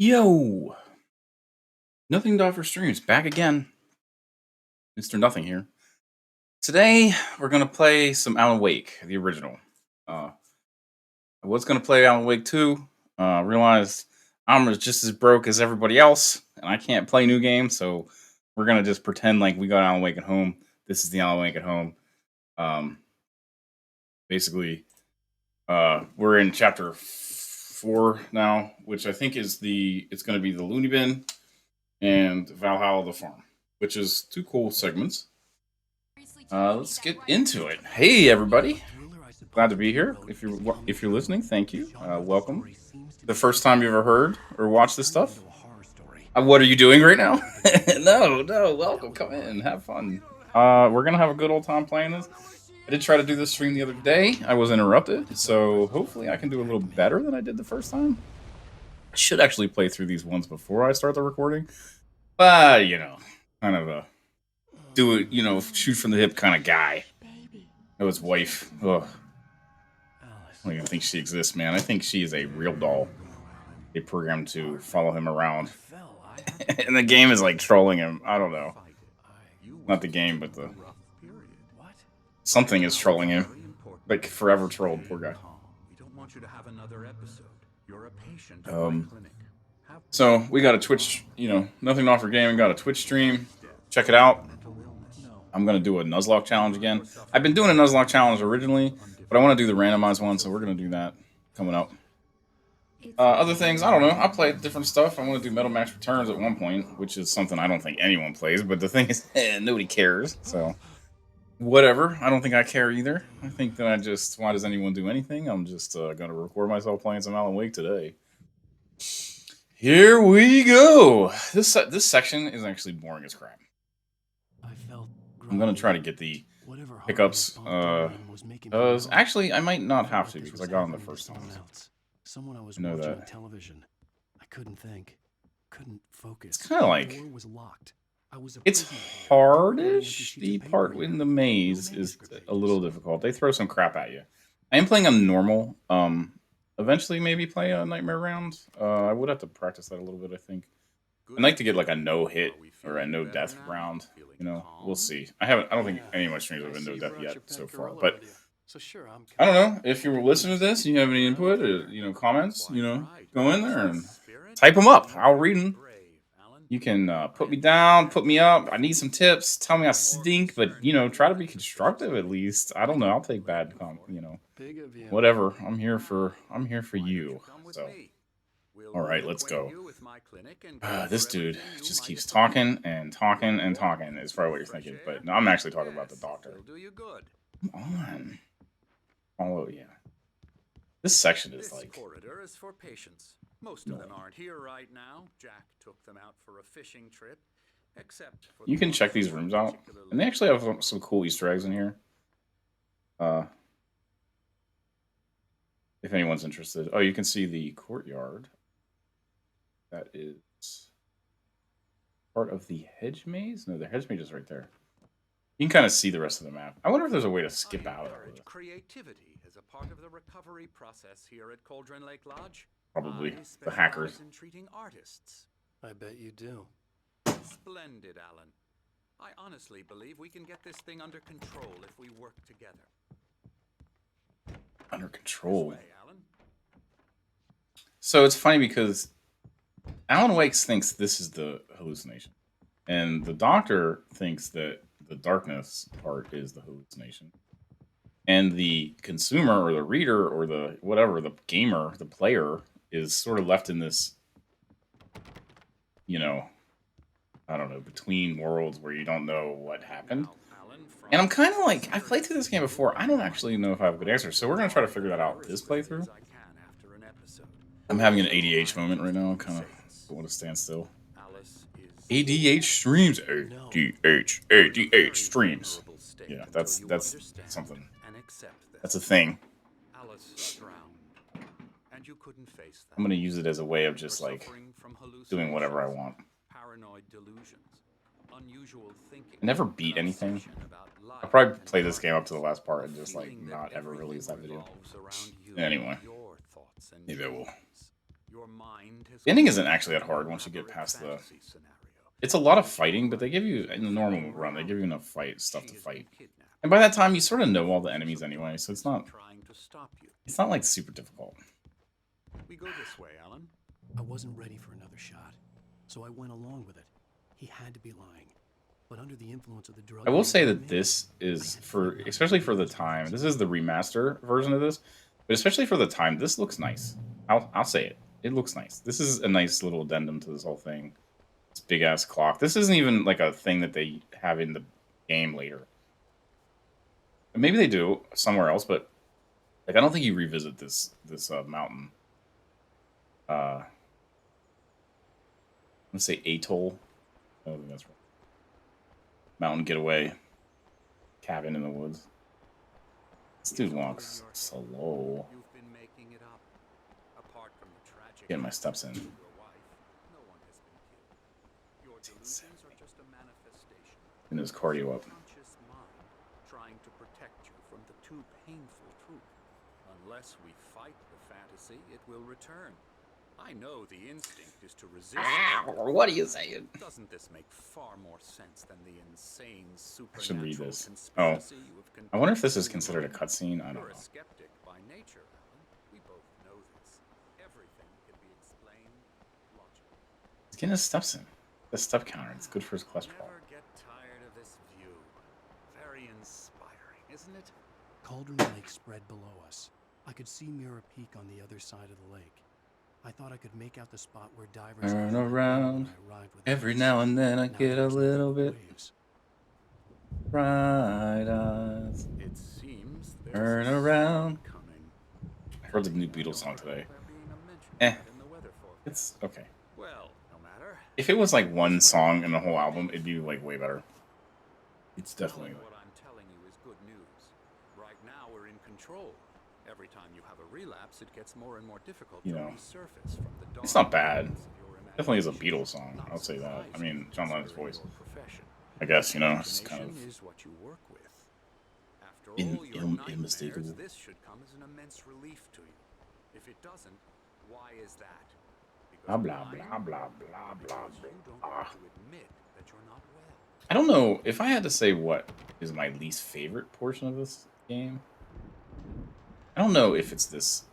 Yo, Nothing to Offer Streams back again. Mr. Nothing here. Today we're gonna play some Alan Wake, the original. I was gonna play Alan Wake 2. Realized I'm just as broke as everybody else, and I can't play new games, so we're gonna just pretend like we got Alan Wake at home. This is the Alan Wake at home. Um, basically, we're in chapter 4 now, which I think is it's gonna be the Looney Bin and Valhalla the Farm, which is two cool segments. Let's get into it. Hey, everybody! Glad to be here. If you're listening, thank you. Welcome. The first time you ever heard or watched this stuff? What are you doing right now? No. Welcome. Come in. Have fun. We're gonna have a good old time playing this. I did try to do this stream the other day. I was interrupted, so hopefully I can do a little better than I did the first time. I should actually play through these ones before I start the recording, but kind of a do it, shoot from the hip kind of guy. Oh, his wife. Ugh. I don't even think she exists, man. I think she is a real doll. They programmed to follow him around. And the game is like trolling him. I don't know. Not the game, but the something is trolling him. Like forever trolled, poor guy. So we got a Twitch, Nothing to Offer Gaming got a Twitch stream. Check it out. I'm gonna do a Nuzlocke challenge again. I've been doing a Nuzlocke challenge originally, but I want to do the randomized one, so we're gonna do that coming up. Other things, I don't know. I played different stuff. I want to do Metal Max Returns at one point, which is something I don't think anyone plays. But the thing is, nobody cares. So whatever. I don't think I care either. I think that why does anyone do anything? I'm just gonna record myself playing some Alan Wake today. Here we go. This section is actually boring as crap. I'm gonna try to get the pickups. Actually, I might not have to because I got them the first time. Someone I was know watching that. on television. I couldn't think, couldn't focus. It's kind of like The door was locked. I was a it's prisoner there, hardish. carrying empty The sheets of part paper in here. the maze No is manuscript a little pages. difficult. They throw some crap at you. I am playing on normal. Eventually maybe play a nightmare round. I would have to practice that a little bit. I think. I'd like to get like a no hit or a no death round. We'll see. I don't think any of my streams have been no death yet so far. But I don't know if you were listening to this and you have any input or comments. Go in there and type them up. I'll read them. You can put me down, put me up. I need some tips. Tell me I stink, but try to be constructive at least. I don't know. I'll take bad whatever. I'm here for you. So, all right, let's go. This dude just keeps talking and talking and talking. Is probably what you're thinking, but no, I'm actually talking about the doctor. Come on. Oh yeah. This section is like. Corridor is for patients. Most of them aren't here right now. Jack took them out for a fishing trip. Except for you can check these rooms out, and they actually have some cool Easter eggs in here. If anyone's interested. Oh, you can see the courtyard. That is part of the hedge maze. No, the hedge maze is right there. You can kind of see the rest of the map. I wonder if there's a way to skip out. Creativity is a part of the recovery process here at Cauldron Lake Lodge. Probably the hackers. In treating artists. I bet you do. Splendid, Alan. I honestly believe we can get this thing under control if we work together. Under control. This way, Alan. So it's funny because Alan Wake thinks this is the hallucination, and the doctor thinks that the darkness part is the hallucination, and the consumer or the reader or the whatever, the gamer, the player is sort of left in this, I don't know, between worlds where you don't know what happened. And I'm kind of like, I've played through this game before. I don't actually know if I have a good answer. So we're going to try to figure that out this playthrough. I'm having an ADH moment right now. I kind of want to stand still. ADH streams. ADH streams. Yeah, that's something. That's a thing. I'm going to use it as a way of just like doing whatever I want. I never beat anything. I'll probably play this game up to the last part and just like not ever release that video. Anyway, maybe I will. Your mind has The ending isn't created actually that hard an once you get elaborate past the... fantasy scenario. It's a lot of fighting, but they give you, in the normal run, they give you enough stuff She to has fight. been kidnapped. And by that time, you sort of know all the enemies anyway, so it's not Trying to stop you. like super difficult. We go this way, Alan. I wasn't ready for another shot, so I went along with it. He had to be lying. But under the influence of the drug... I will say that this is, especially for the time, this is the remaster version of this, but especially for the time, this looks nice. I'll say it. It looks nice. This is a nice little addendum to this whole thing. This big ass clock. This isn't even like a thing that they have in the game later. Maybe they do somewhere else, but like I don't think you revisit this mountain. Let's say atoll. I don't think that's right. Mountain getaway. Cabin in the woods. This dude walks slow. You've been making it up. Apart from the tragic Getting my steps in. your wife, no one has been killed. Your delusions are just a manifestation. And his cardio up. Conscious mind trying to protect you from the too painful truth. Unless we fight the fantasy, it will return. I know the instinct is to resist. What are you saying? Doesn't this make far more sense than the insane I supernatural should read this. conspiracy you have I wonder if this is concocted considered a cutscene. I don't You're know. a skeptic by nature, Alan. We both know this. Everything can be explained logically. He's getting his steps in. The step counter. It's good for his cholesterol. Never get tired of this view. Very inspiring, isn't it? Cauldron Lake spread below us. I could see Mirror Peak on the other side of the lake. I thought I could make out the spot where divers Turn landed around. when I arrived with Every ice. now and then I Now get a there's nothing little but bit waves. bright eyes. It seems there's Turn a around. storm coming. I heard the new Beatles song today. There being a mention of Eh. it in the weather forecast. It's okay. Well, no matter. If it was like one song in the whole album, it'd be like way better. It's definitely. What I'm telling you is good news. Right now we're in control. Every time you have a relapse, it gets more and more difficult You to know, resurface from the dark it's not bad. recesses of your Definitely is a imagination. Beatles song. Not I'll say that. I mean, surprising, John Lennon's considering voice. your profession. I guess, you know, it's kind of Imagination is what you work with. After in- all your in- nightmares, unmistakable. this should come as an immense relief to you. If it doesn't, why is that? blah Because blah lying? blah blah blah blah Because you don't blah. want to admit that you're not well. I don't know if I had to say what is my least favorite portion of this game. I don't know if it's this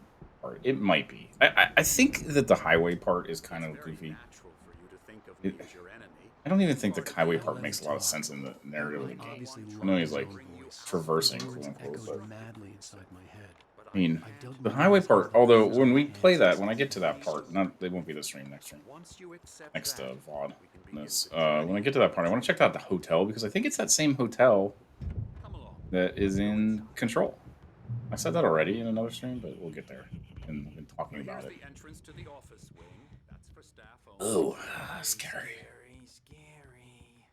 part. It might be. I think that the highway part is kind of It's very goofy. natural for you to think of me as your enemy. I don't even think the highway part makes a lot of sense in the narrative of the game. Obviously I know he's loved like his own voice. traversing, The quote words unquote, echoed but madly inside my head. I mean, I dug the my highway heels part. into the Although pieces when of we my play hands. that, when I get to that part, not it won't be the stream next stream. Once you accept Next that, VOD. we can begin This, the journey when I get to that part, I want to check out the hotel because I think it's that same hotel Come along. that is in Control. I said that already in another stream, but we'll get there. And I've been talking Here's about it. the entrance to the office wing. That's for staff only. Oh, scary. Scary.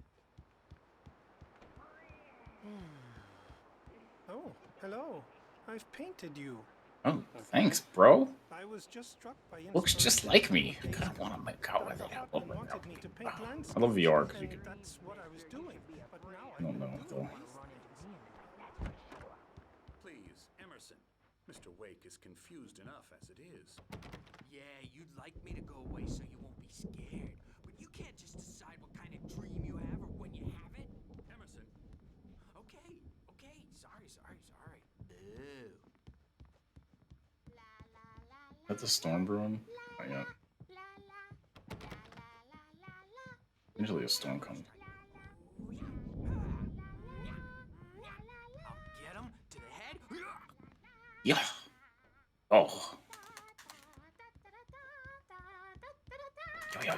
Oh, hello. I've painted you. Oh, thanks, bro. I was just struck by Looks just like me. I kind of want to make out with it. wanted me to paint landscapes. I love VR because you And can. that's what I was doing. But now I don't know though. Please, Emerson. Mr. Wake is confused enough as it is. Yeah, you'd like me to go away so you won't be scared. But you can't just decide what kind of dream you have or when you have it. Emerson, Okay. Sorry. Ew. Is that the storm brewing? Oh, yeah. Usually a storm comes. I'll get him to the head. Yeah. Oh. Yo.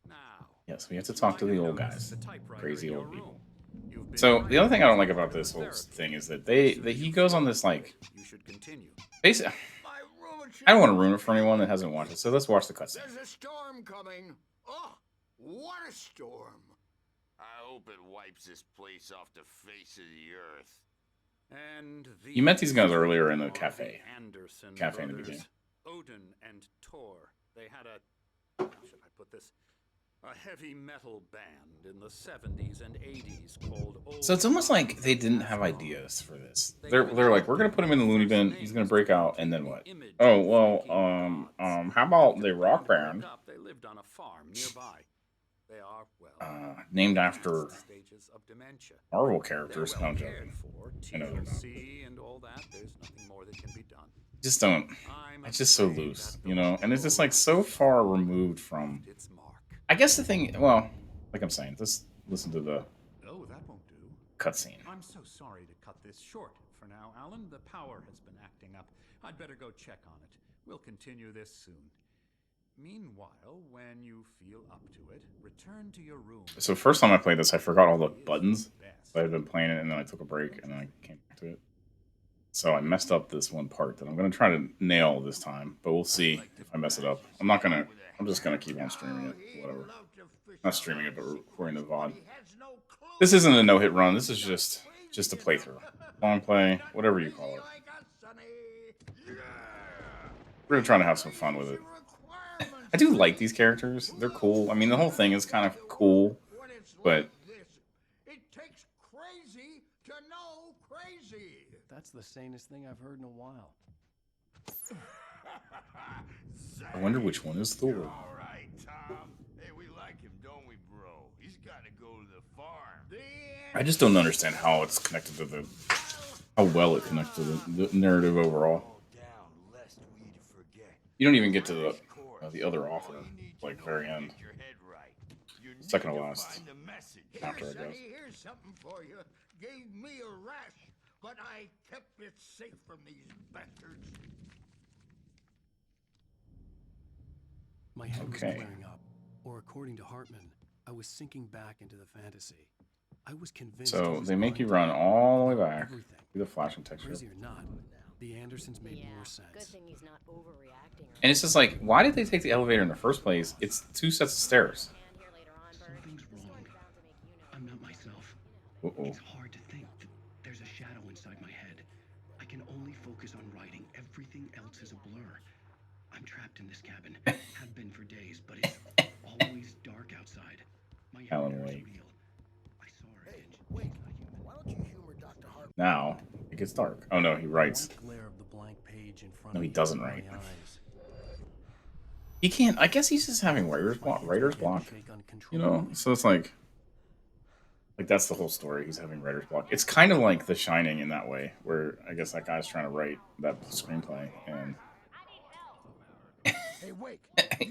now. Yes, we have to talk to the old guys. The typewriter Crazy in your old people. room. You've been So the other thing I don't like writing about this whole therapy. thing is that he goes on this like You should continue. basically. I don't want to ruin it for anyone that hasn't watched it, so let's watch the cutscene. There's a storm coming. Oh, what a storm. I hope it wipes this place off the face of the earth. And You met these guys earlier in the are cafe. Anderson Cafe in the brothers, beginning. Odin and Tor. They had a. How should I put this? A heavy metal band in the 70s and 80s called So it's almost like they didn't have ideas for this. They're like, we're gonna put him in the loony bin. He's gonna break out, and then what? Oh well, how about the rock band? They lived on a farm nearby. They are Named after stages of dementia. Marvel They're characters. well No, I'm cared joking. for, I know they're not. TLC and all that. There's nothing more that can be done. Just don't. It's just so loose, you know, and it's just like so far removed from. Its mark. I guess the thing, well, like I'm saying, just listen to the Oh, that won't do. cutscene. I'm so sorry to cut this short for now, Alan. The power has been acting up. I'd better go check on it. We'll continue this soon. Meanwhile, when you feel up to it, return to your room. So first time I played this, I forgot all the buttons. So I've been playing it, and then I took a break, and then I came back to it. So I messed up this one part that I'm going to try to nail this time, but we'll see if I mess it up. I'm just going to keep on streaming it, whatever. Not streaming it, but recording the VOD. This isn't a no-hit run. This is just a playthrough. Long play, whatever you call it. We're going to try to have some fun with it. I do like these characters. They're cool. I mean, the whole thing is kind of cool, but... It takes crazy to know crazy. That's the sanest thing I've heard in a while. I wonder which one is Thor. All right, Tom. Hey, we like him, don't we, bro? He's got to go to the farm. I just don't understand how it's connected to the... How well it connects to the narrative overall. You don't even get to the other author, like, very end. Second to last. After, I guess. Here's something for you. Gave me a rash, but I kept it safe from these bastards. My head was Okay. clearing up, or according to Hartman, I was sinking back into the fantasy. I was convinced. he So was they make you lying run to me all the way about back everything. through the flashing texture. Crazy or not, the Andersons made Yeah, more good sense. thing he's not overreacting. And it's just like, why did they take the elevator in the first place? It's 2 sets of stairs. Hand here later on, Bert. Something's The wrong. story's bound to make you know. I'm not myself. Uh-oh. It's hard to think. There's a shadow inside my head. I can only focus on writing. Everything else is a blur. I'm trapped in this cabin. Have been for days, but it's always dark outside. My Alan hair is Wake. real. I saw her. Hey, wait. Why don't you humor Dr. Hart? Now, it gets dark. Oh no, he writes. One glare of the blank page in front No, of he me doesn't opened write. my eyes. He can't, I guess he's just having writer's block, My hands began to block. shake You uncontrollably. know? So it's like that's the whole story. He's having writer's block. It's kind of like The Shining in that way, where I guess that guy's trying to write that screenplay, and Hey, Wake.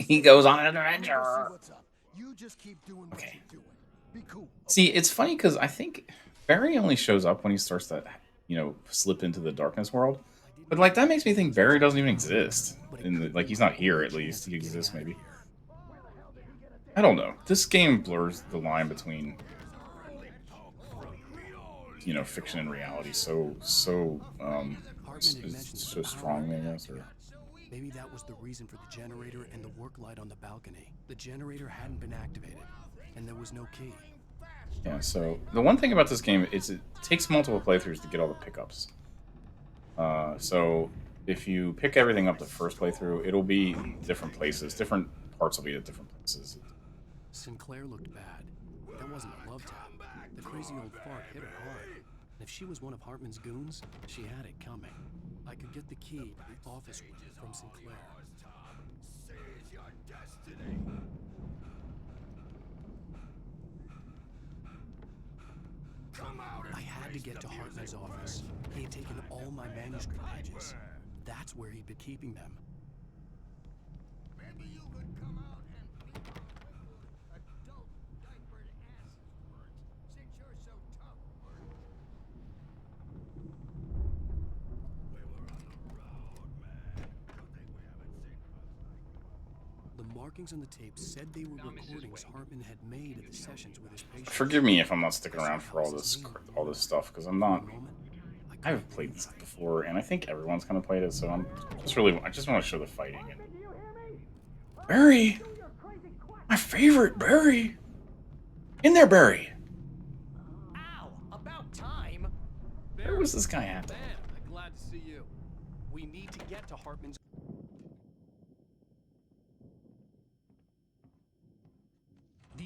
he goes on an I'm gonna adventure. see what's up. You just keep doing what Okay. you're doing. Be cool. See, it's funny because I think Barry only shows up when he starts to, slip into the darkness world. But like that makes me think Barry doesn't even exist. Like he's not here at least. He exists maybe. I don't know. This game blurs the line between fiction and reality so strongly, I guess. Or Maybe that was the reason for the generator and the work light on the balcony. The generator hadn't been activated, and there was no key. yeah. So the one thing about this game is it takes multiple playthroughs to get all the pickups. So if you pick everything up the first playthrough, it'll be different places. Different parts will be at different places. Sinclair looked bad. That wasn't a love tap. The crazy old fart hit her hard. And if she was one of Hartman's goons, she had it coming. I could get the key to the office room from Sinclair. Seize your destiny. Come out I had to get to Hartman's office. He had taken all my manuscript pages. That's where he'd been keeping them. Maybe you could come out and be my adult diapered asses, Bert. Since you're so tough, Bert. We were on the road, man. Good thing we haven't seen much. The markings on the tape said they were recordings Hartman had made at the sessions with his patients. Forgive me if I'm not sticking around for all this stuff because I'm not. I've played this before, and I think everyone's kind of played it, so I just want to show the fighting. And Barry, my favorite Barry, in there, Barry. Ow! About time! Where was this guy at? Man, I'm glad to see you. We need to get to Hartman's.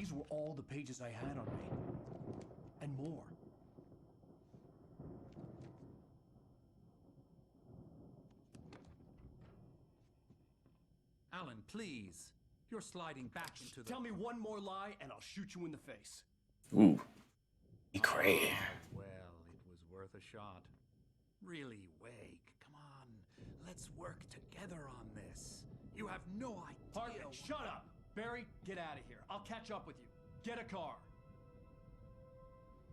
These were all the pages I had on me. And more. Alan, please. You're sliding back into the... Tell me one more lie and I'll shoot you in the face. Ooh. Great. Well, it was worth a shot. Really, Wake, come on. Let's work together on this. You have no idea. Hartman, shut up! Barry, get out of here. I'll catch up with you. Get a car.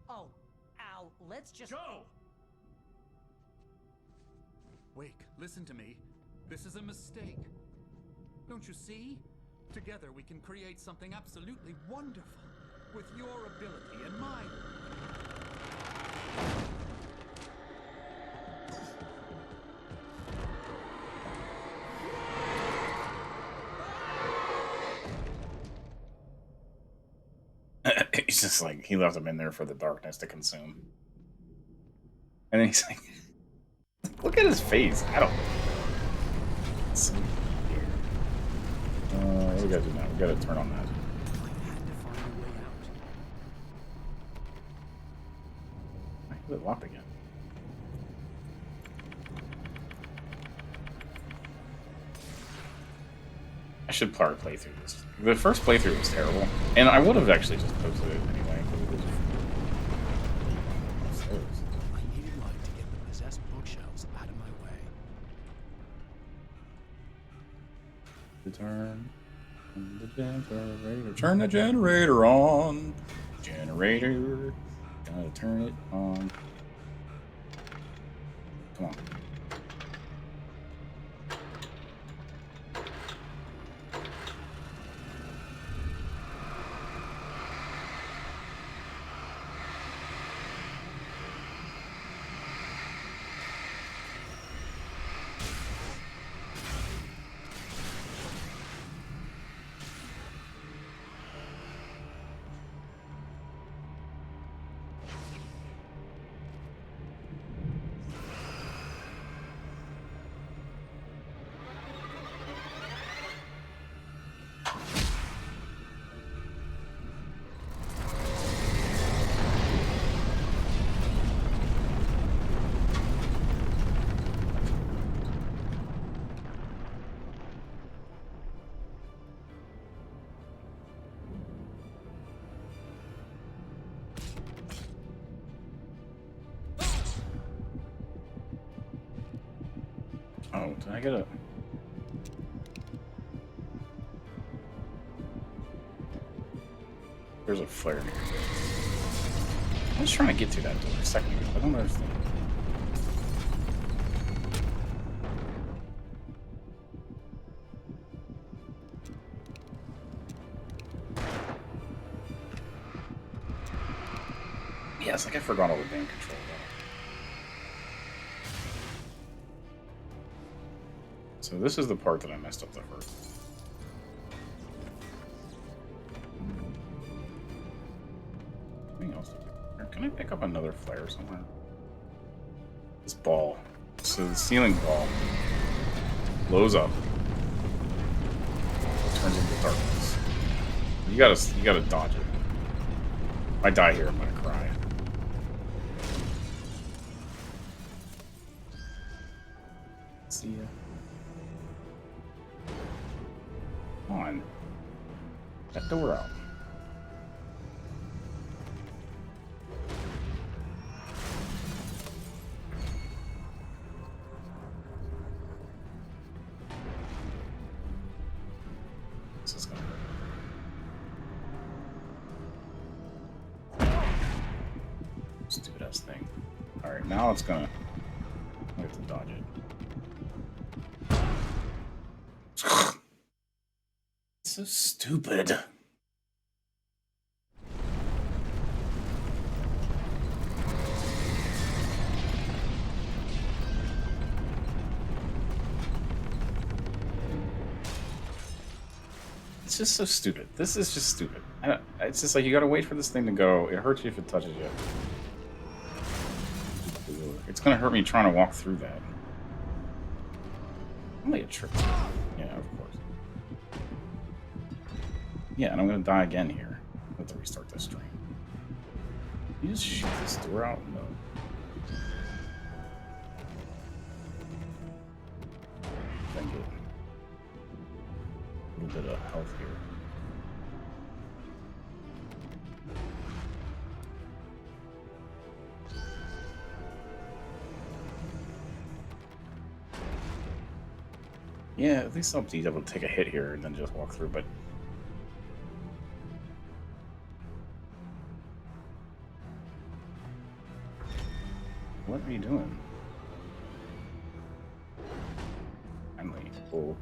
Oh, Al, let's just... Go! Wake, listen to me. This is a mistake. Don't you see? Together we can create something absolutely wonderful. With your ability and mine. He's just like, he left him in there for the darkness to consume. And then he's like, look at his face. I don't. Let's see here. What do we gotta do now? We gotta turn on that. I had to find a way out. Why is it locked again? I should play through this. The first playthrough was terrible, and I would have actually just posted it anyway. I needed light to get the possessed bookshelves out of my way. Turn the generator on. Generator. Gotta turn it on. Come on. Oh, did I get a... There's a flare here. I was trying to get through that door a second ago. I don't understand. Yeah, it's like I forgot all the damn control. So this is the part that I messed up the first. Anything else to do? Or can I pick up another flare somewhere? This ball. So the ceiling ball blows up. Turns into darkness. You gotta dodge it. If I die here, I'm gonna cry. See ya. Come on. That door out. This is gonna hurt. Stupid ass thing. Alright, now it's gonna... I have to dodge it. So stupid. It's just so stupid. This is just stupid. It's just like you gotta wait for this thing to go. It hurts you if it touches you. It's gonna hurt me trying to walk through that. Only a trick. Yeah, of course. Yeah, and I'm gonna die again here. have to restart this stream. You just shoot this door out? No. Then get a little bit of health here. Yeah, at least I'll be able to take a hit here and then just walk through, but... What are you doing? Finally. Oh.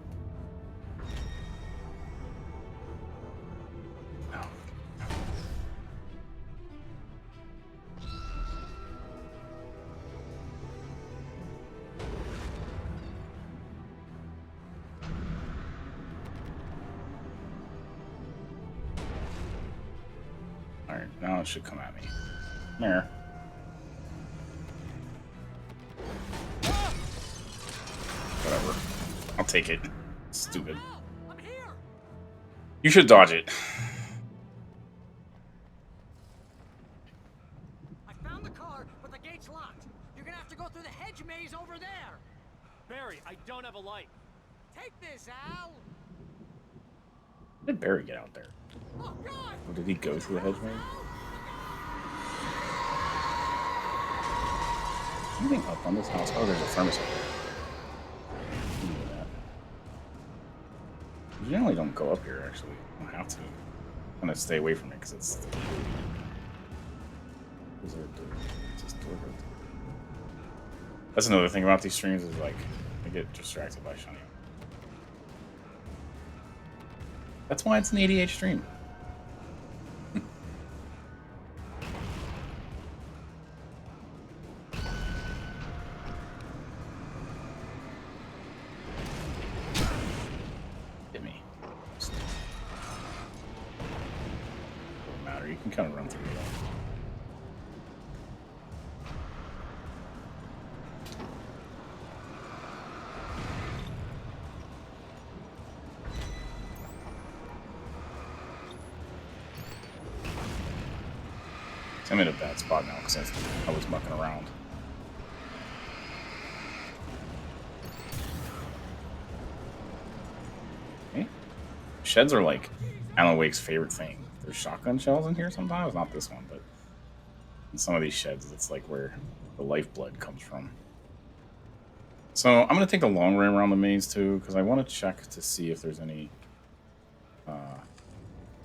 Oh. Alright, now it should come at me. Come here. Whatever. I'll take it. Stupid. I'm here. You should dodge it. I found the car, but the gate's locked. You're gonna have to go through the hedge maze over there. Barry, I don't have a light. Take this, Al. How did Barry get out there? Oh God! Or did he go through the hedge maze? Anything up on this house? Oh, there's a furnace up there. You generally don't go up here, actually. You don't have to. I'm gonna stay away from it because it's... Is there a door? It's just door right there. That's another thing about these streams is, like, I get distracted by shiny. That's why it's an 88 stream. You can kind of run through that. I'm in a bad spot now because I was mucking around. Okay. Sheds are like Alan Wake's favorite thing. There's shotgun shells in here sometimes, not this one, but in some of these sheds, it's like where the lifeblood comes from. So I'm gonna take the long way around the maze too, because I want to check to see if there's any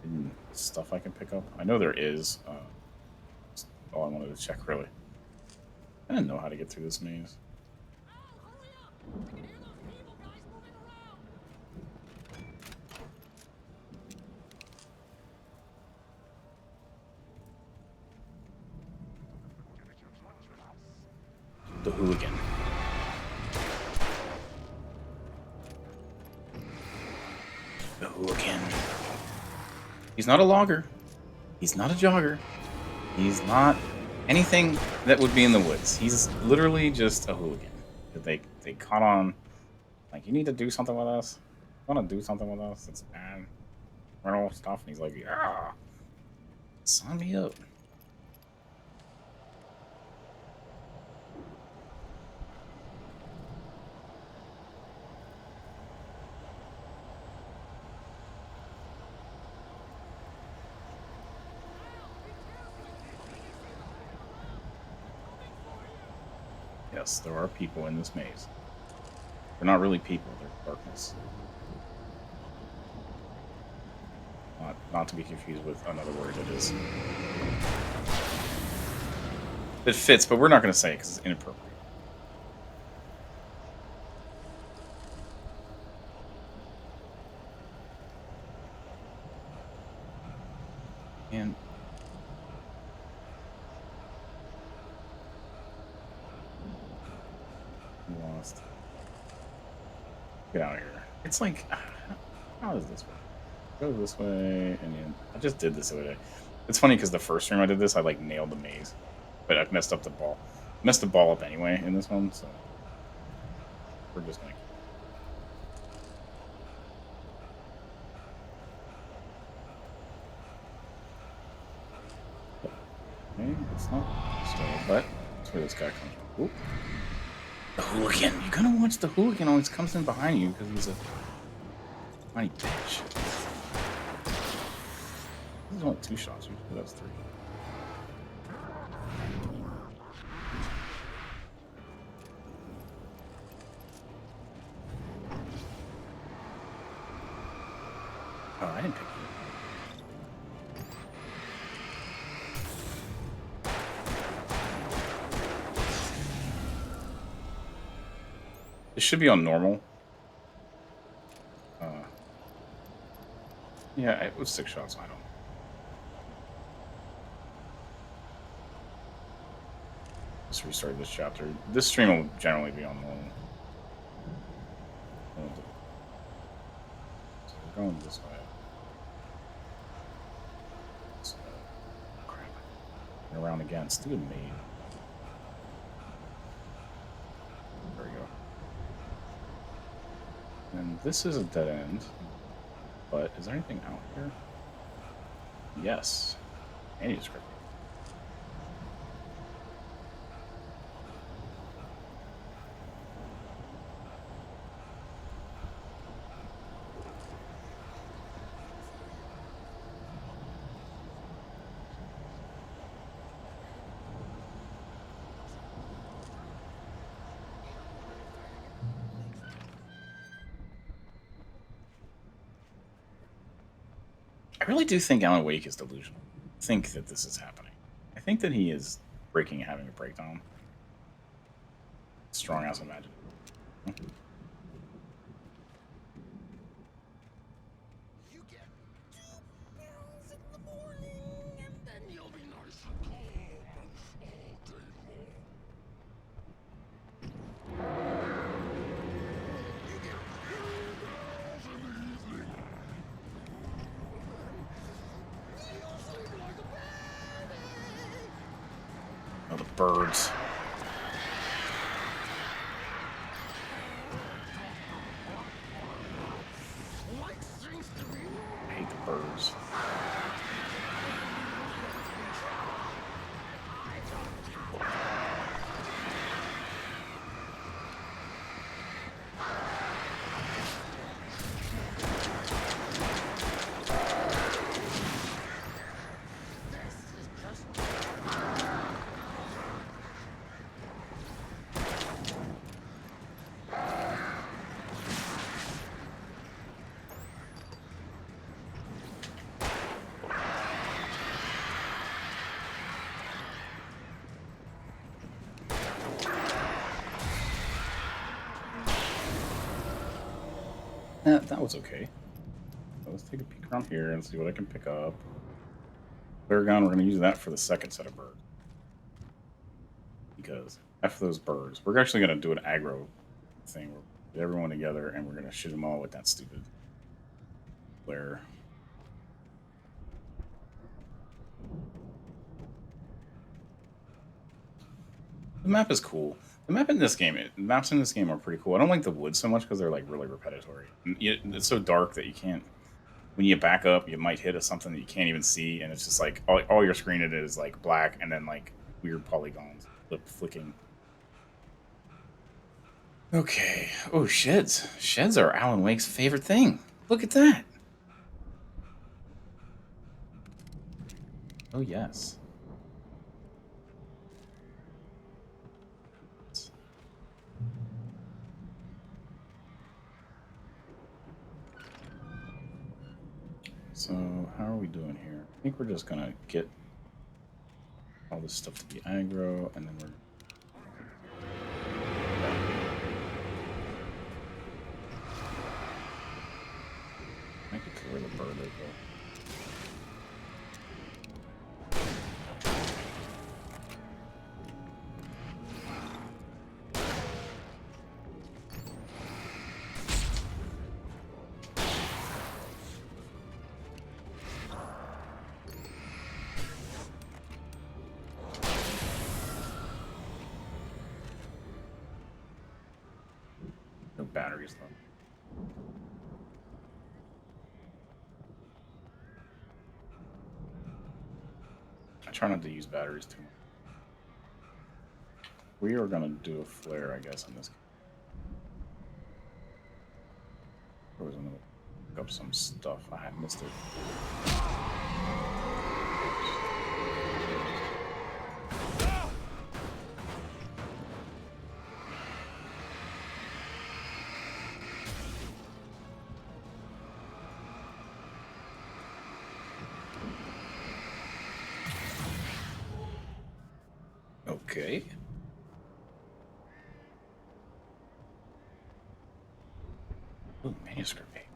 hidden stuff I can pick up. I know there is. That's all I wanted to check, really. I didn't know how to get through this maze. The hooligan. The hooligan. He's not a logger. He's not a jogger. He's not anything that would be in the woods. He's literally just a hooligan. They caught on, like, you need to do something with us. You want to do something with us? It's bad. All stuff. And he's like, yeah. Sign me up. Yes, there are people in this maze. They're not really people, they're darkness. Not to be confused with another word that is... It fits, but we're not going to say it because it's inappropriate. And... lost. Get out of here. It's like, how is this work? Go this way, and then I just did this the other day. It's funny because the first stream I did this, I like nailed the maze, but I messed up the ball. Messed the ball up anyway in this one, so we're just gonna. Okay, it's not still, but that's where this guy comes from. Ooh. The hooligan. You're gonna watch the hooligan always comes in behind you because he's a tiny bitch. There's only 2 shots. Usually that's 3. Oh, I didn't pick you. It should be on normal. Yeah, it was 6 shots. I don't know. Just restart this chapter. This stream will generally be on normal. So we're going this way. So, crap. And around again. Stupid me. There we go. And this is a dead end. But is there anything out here? Yes. Manuscript. I really do think Alan Wake is delusional. I think that this is happening. I think that he is breaking and having a breakdown. Strong as imagination. You get 2 pills in the morning, and then you'll be nice and calm all day long. You get 2 pills in the evening. You'll sleep like a baby. Oh, the birds. I hate the birds. That was okay. So let's take a peek around here and see what I can pick up. Flare gun, we're going to use that for the second set of birds. Because after those birds, we're actually going to do an aggro thing. We'll get everyone together and we're going to shoot them all with that stupid flare. The map is cool. The maps in this game are pretty cool. I don't like the woods so much because they're like really repetitive. It's so dark that you can't. When you back up, you might hit something that you can't even see, and it's just like all your screen it is like black and then like weird polygons flicking. Okay. Oh, sheds. Sheds are Alan Wake's favorite thing. Look at that. Oh yes. So, how are we doing here? I think we're just gonna get all this stuff to be aggro, and then we're... I could clear the bird as well. No batteries left. try not to use batteries too much. We are gonna do a flare, I guess, in this case. I was gonna look up some stuff. I had missed it. Okay. Ooh, manuscript paper.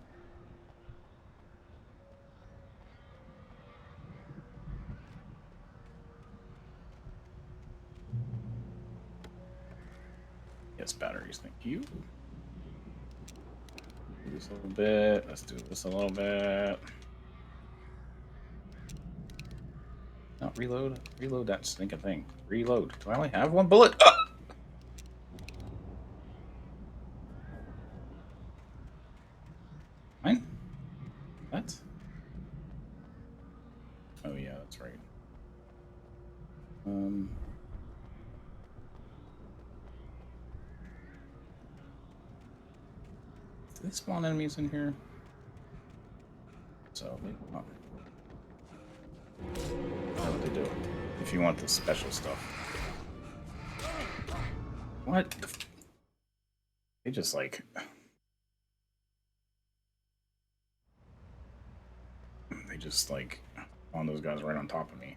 Yes, batteries, thank you. Do this a little bit. Let's do this a little bit. No, reload. Reload that stinking thing. Reload. Do I only have one bullet? Mine? What? Oh yeah, that's right. Do they spawn enemies in here? So that's what they do. If you want the special stuff. What? They just like. They just like spawn those guys right on top of me.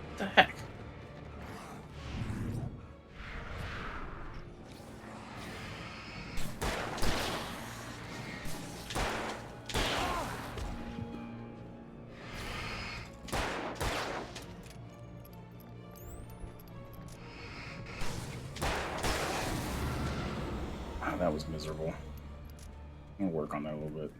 What the heck? Wow, that was miserable. I'm gonna work on that a little bit.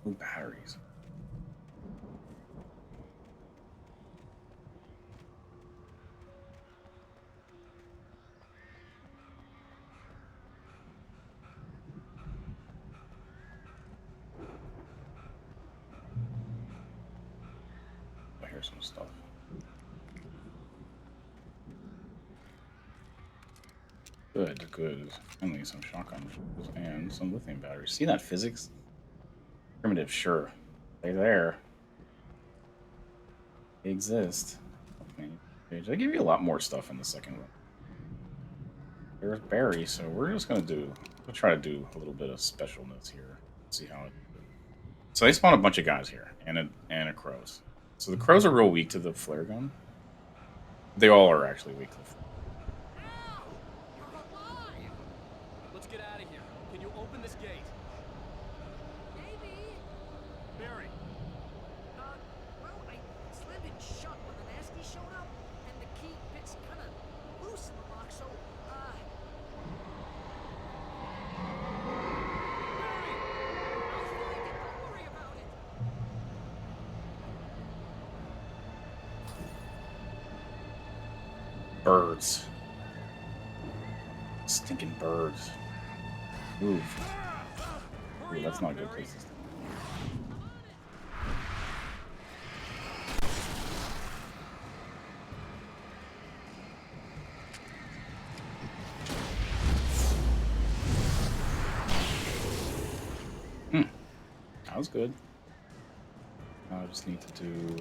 Ooh, batteries. Oh, here's some stuff. Good, good. Finally, some shotgun shells and some lithium batteries. See that physics? Primitive, sure. They're there. They exist. Okay. They give you a lot more stuff in the second one. There's Barry, so we're just gonna we'll try to do a little bit of specialness here. See how it. So they spawn a bunch of guys here, and a crows. So the crows are real weak to the flare gun. They all are actually weak to the flare. Let's get out of here. Can you open this gate? Maybe. Barry. Well, I slammed it shut when the nasty showed up, and the key fits kind of loose in the lock, so, Barry! I'll find it. Don't worry about it. Birds. Stinking birds. Move. Ooh, that's not a good place to stay. That was good. Now I just need to do.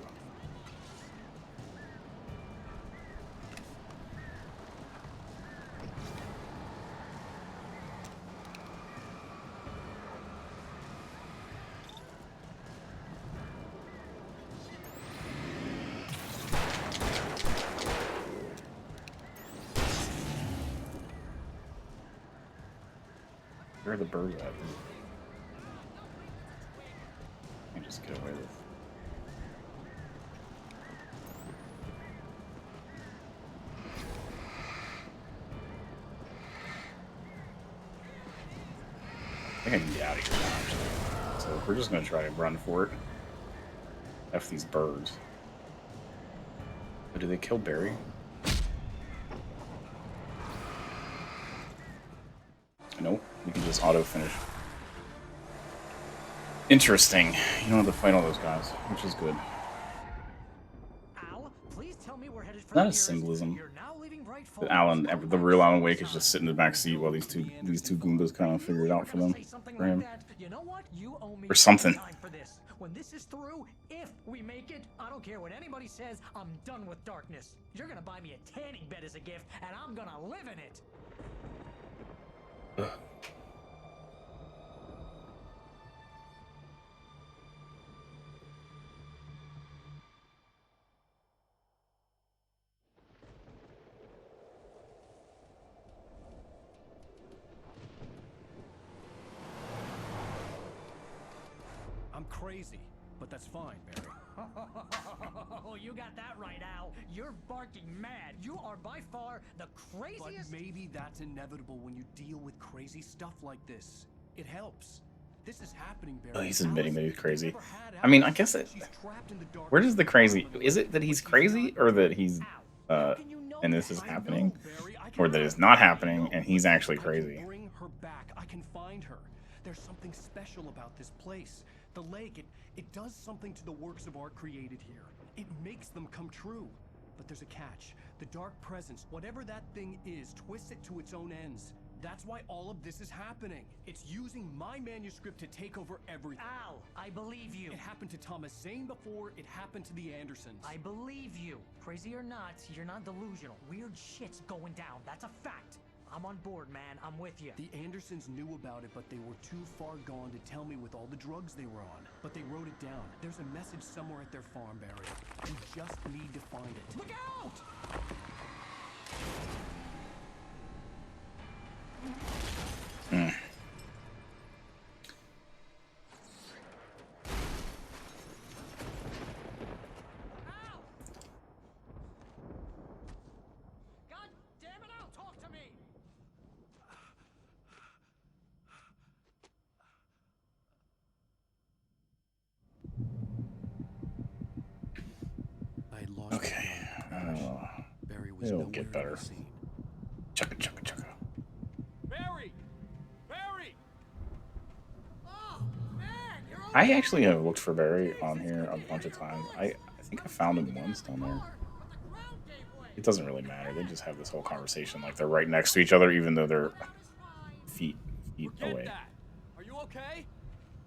Where are the birds at? I just get away with. think I can get out of here now, actually. So we're just gonna try to run for it. F these birds. Oh, do they kill Barry? Nope. We can just auto finish. Interesting. You don't have to fight all those guys, which is good. Al, please tell me we're headed for That the is symbolism. You're now leaving right That Alan, the real Alan Wake, is just sitting in the back seat while these two Goombas kind of figure it out for them, for him, You know what? You owe me or something. time for this. When this is through, if we make it, I don't care what anybody says. I'm done with darkness. You're gonna buy me a tanning bed as a gift, and I'm gonna live in it. Ugh. I'm crazy, but that's fine, Barry. Oh, you got that right, Al. You're barking mad. You are by far the craziest. But maybe that's inevitable when you deal with crazy stuff like this. It helps. This is happening, Barry. Oh, he's admitting that he's crazy. I mean, I guess it. Where does the crazy? Is it that he's crazy, or that he's and this is happening, or that it's not happening and he's actually crazy? Bring her back. I can find her. There's something special about this place. The lake, it does something to the works of art created here. It makes them come true. But there's a catch. The dark presence, whatever that thing is, twists it to its own ends. That's why all of this is happening. It's using my manuscript to take over everything. Al, I believe you. It happened to Thomas Zane before, it happened to the Andersons. I believe you. Crazy or not, you're not delusional. Weird shit's going down. That's a fact. I'm on board, man. I'm with you. The Andersons knew about it, but they were too far gone to tell me with all the drugs they were on. But they wrote it down. There's a message somewhere at their farm, Barry. You just need to find it. Look out! Hmm. God damn it, Al, talk to me! I had lost Okay. Barry was It'll nowhere get to better. be seen. Chugga chugga chugga. Barry! Barry! Oh, man, you're I actually have looked for Barry on here a bunch of times. I think I found him once down there. It doesn't really matter. They just have this whole conversation like they're right next to each other, even though they're feet Forget away. that. Are you okay?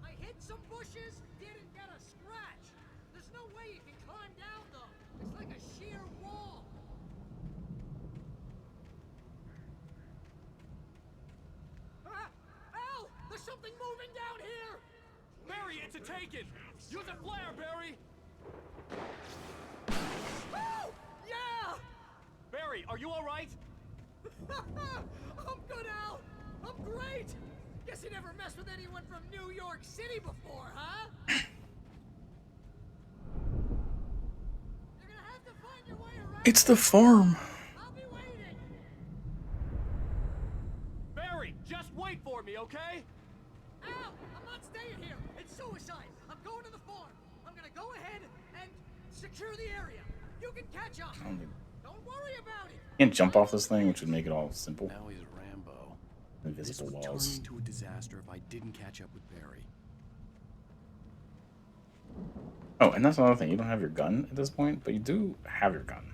I hit some bushes, didn't get a scratch. There's no way you can climb down, though. It's like a sheer wall. Ah! Al! There's something moving down here! Barry, it's a taken! Use a flare, Barry! Oh! Yeah! Barry, are you alright? I'm good, Al! I'm great! Guess you never messed with anyone from New York City before, huh? You're gonna have to find your way around. It's the farm. I'll be waiting. Barry, just wait for me, okay? Al, I'm not staying here. It's suicide. I'm going to the farm. I'm gonna go ahead and secure the area. You can catch up. Don't worry about it. Can't jump off this thing, which would make it all simple. Now he's Rambo. Invisible This would walls. turn into a disaster if I didn't catch up with Barry. Oh, and that's another thing. You don't have your gun at this point, but you do have your gun.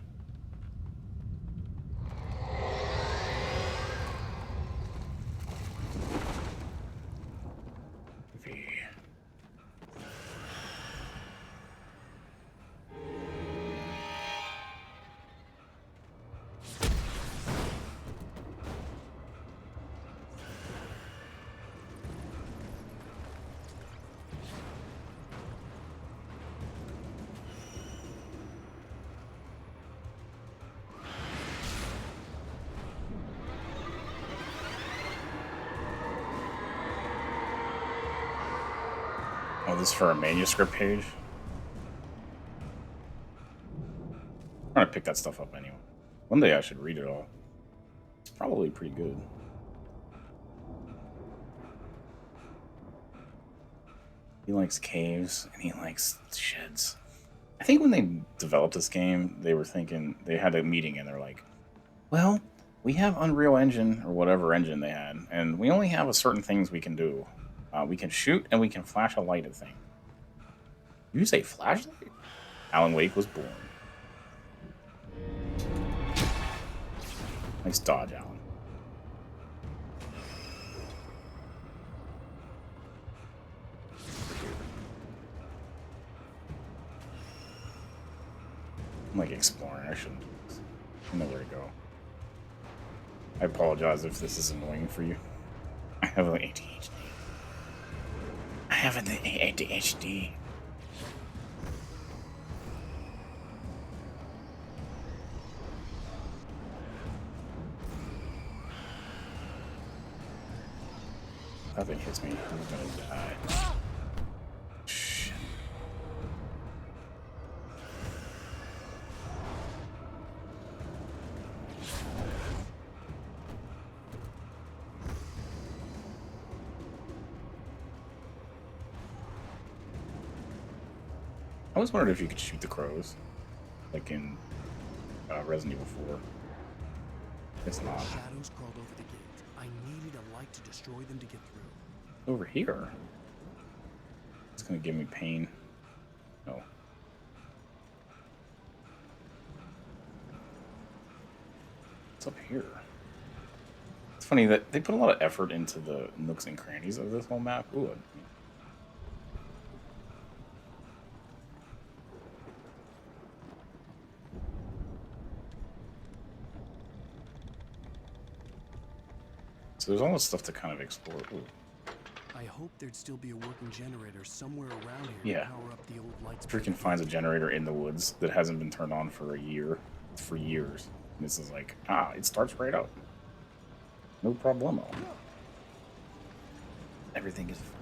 Oh, this is for a manuscript page? I'm gonna pick that stuff up anyway. One day I should read it all. It's probably pretty good. He likes caves and he likes sheds. I think when they developed this game, they were thinking, they had a meeting and they're like, well, we have Unreal Engine or whatever engine they had, and we only have a certain things we can do. We can shoot and we can flash a light at things. You say flashlight? Alan Wake was born. Nice dodge, Alan. I'm like exploring. I shouldn't. I know where to go. I apologize if this is annoying for you. I have an ADHD. I have an ADHD. Nothing hits me. I'm gonna die. Shit. I always wondered if you could shoot the crows, like in Resident Evil 4. It's not. Shadows crawled over the gate. I needed a light to destroy them to get through. Over here. It's gonna give me pain. No. What's up here? It's funny that they put a lot of effort into the nooks and crannies of this whole map. Ooh. So there's all this stuff to kind of explore. Ooh. I hope there'd still be a working generator somewhere around here Yeah. to power up the old lights. Freaking finds a generator in the woods that hasn't been turned on for a year. For years. And this is like, it starts right up. No problemo. Everything is fine.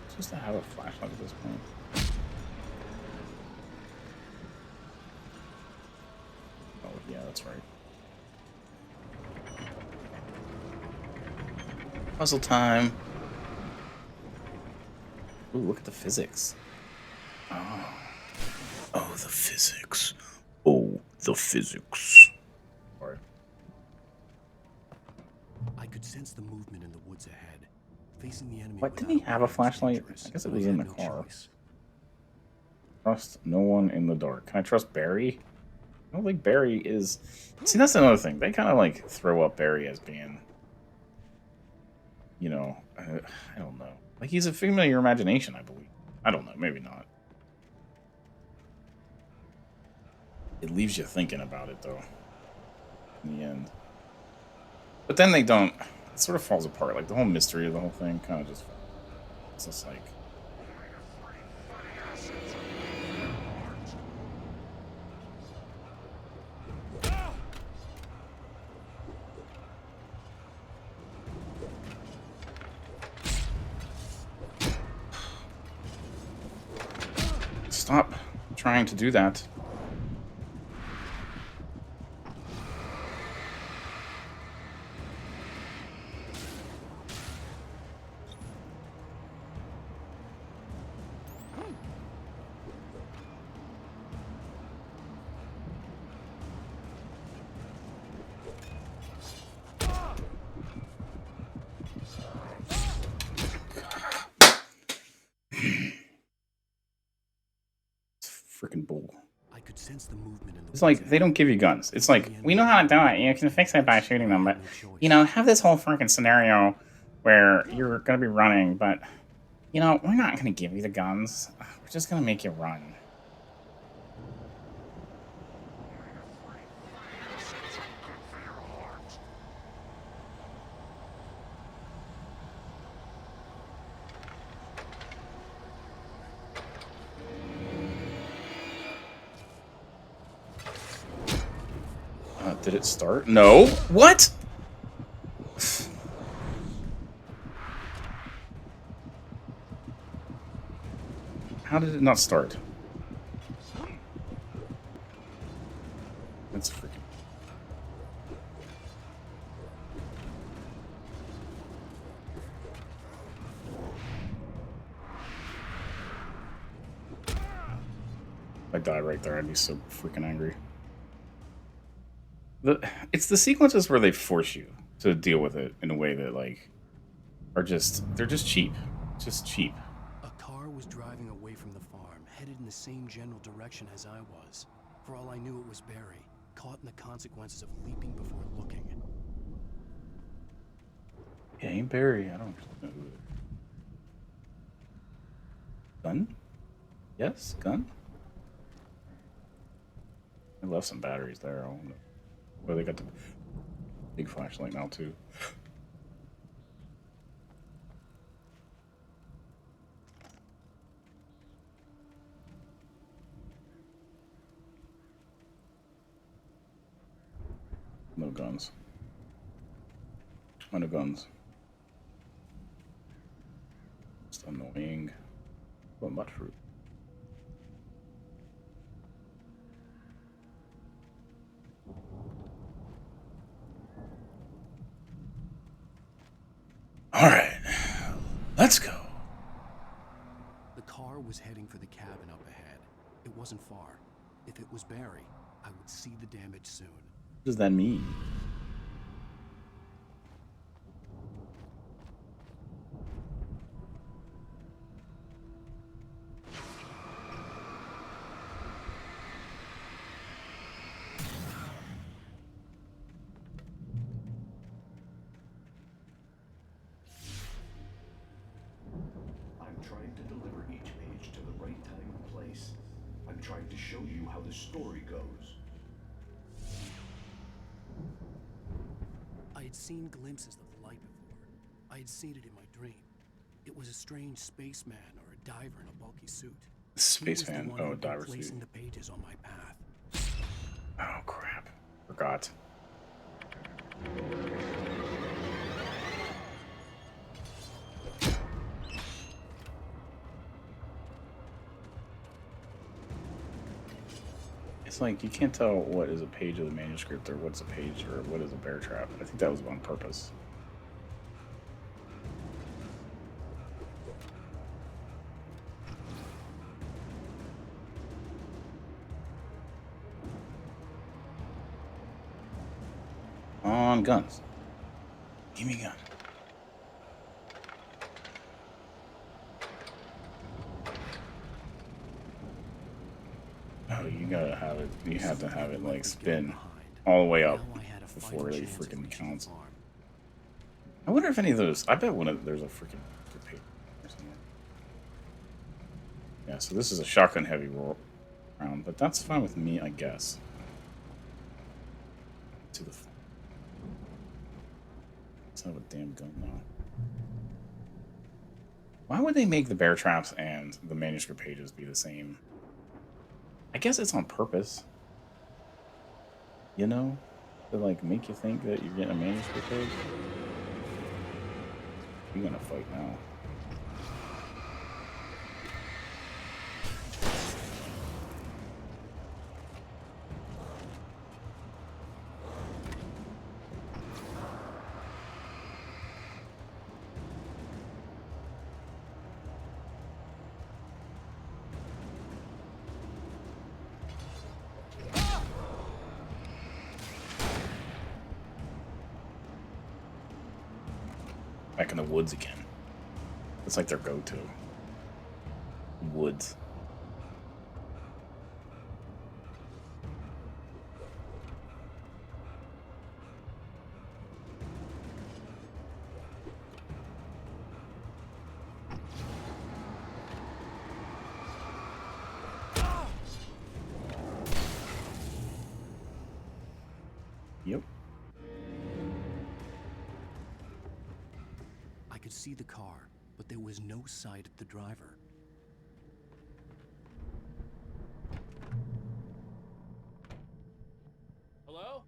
Supposed to have a flashlight at this point. Oh, yeah, that's right. Puzzle time. Ooh, look at the physics. Oh. Oh, the physics. Oh, the physics. Sorry. I could sense the movement in the woods ahead. Facing the enemy. What, didn't he have a flashlight? I guess it was in the car. Trust no one in the dark. Can I trust Barry? I don't think Barry is... See, that's another thing. They kind of, like, throw up Barry as being... You know, I don't know. Like, he's a figment of your imagination, I believe. I don't know. Maybe not. It leaves you thinking about it, though. In the end. But then they don't... It sort of falls apart. Like, the whole mystery of the whole thing kind of just... It's just like... Stop trying to do that. Freaking bull. I could sense the movement in the It's like, they don't give you guns. It's like, we know how to do it. You can fix it by shooting them, but, you know, have this whole freaking scenario where you're going to be running, but, you know, we're not going to give you the guns. We're just going to make you run. Did it start? No. What? How did it not start? That's freaking... If I died right there, I'd be so freaking angry. It's the sequences where they force you to deal with it in a way that like they're just cheap. Just cheap. A car was driving away from the farm, headed in the same general direction as I was. For all I knew, it was Barry, caught in the consequences of leaping before looking. Yeah, ain't Barry. I don't know who it is. Gun? Yes, gun? I left some batteries there. I don't know. Well, they got the big flashlight now, too. No guns. Oh, no guns. It's annoying. But much fruit. All right, let's go. The car was heading for the cabin up ahead. It wasn't far. If it was Barry, I would see the damage soon. What does that mean? I'm trying to deliver each page to the right time and place. I'm trying to show you how the story goes. I had seen glimpses of the light before. I had seen it in my dream. It was a strange spaceman or a diver in a bulky suit. Spaceman. Oh, diver suit. Placing the pages on my path. Oh crap! Forgot. It's like you can't tell what is a page of the manuscript or what's a page or what is a bear trap. I think that was on purpose. On guns. Give me a gun. Oh, you gotta have it. You have to have it like spin all the way up before it freaking counts. I wonder if any of those. I bet there's a freaking paper or something. Yeah, so this is a shotgun heavy round, but that's fine with me, I guess. To the. Let's have a damn gun now. Why would they make the bear traps and the manuscript pages be the same? I guess it's on purpose. You know? To like make you think that you're getting a manuscript page. You're gonna fight now. Back in the woods again. It's like their go-to. Woods. Yep. I could see the car, but there was no sight of the driver. Hello?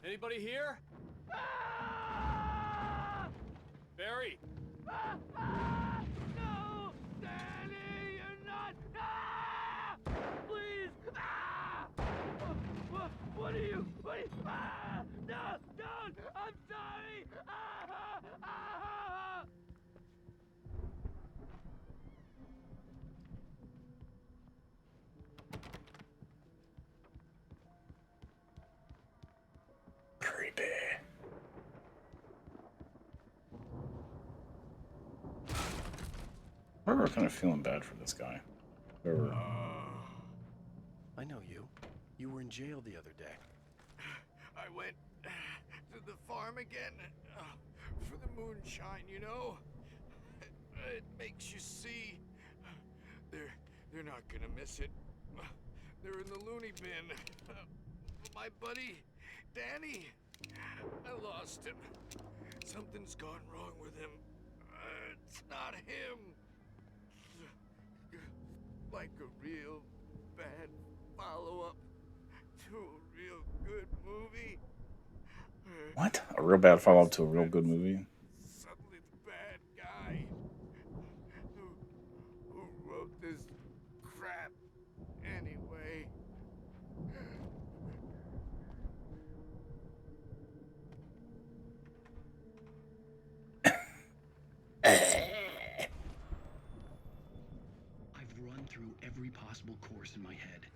Anybody here? Barry! No! Danny, you're not! Please! What are you? No! Don't! I'm sorry! are kind of feeling bad for this guy. Whoever. I know you. You were in jail the other day. I went to the farm again for the moonshine, you know? It makes you see. They're not gonna miss it. They're in the loony bin. My buddy, Danny, I lost him. Something's gone wrong with him. It's not him. Like a real bad follow-up to a real good movie. What? A real bad follow-up to a real good movie? Suddenly the bad guy who wrote this crap anyway. I've run through every possible course in my head.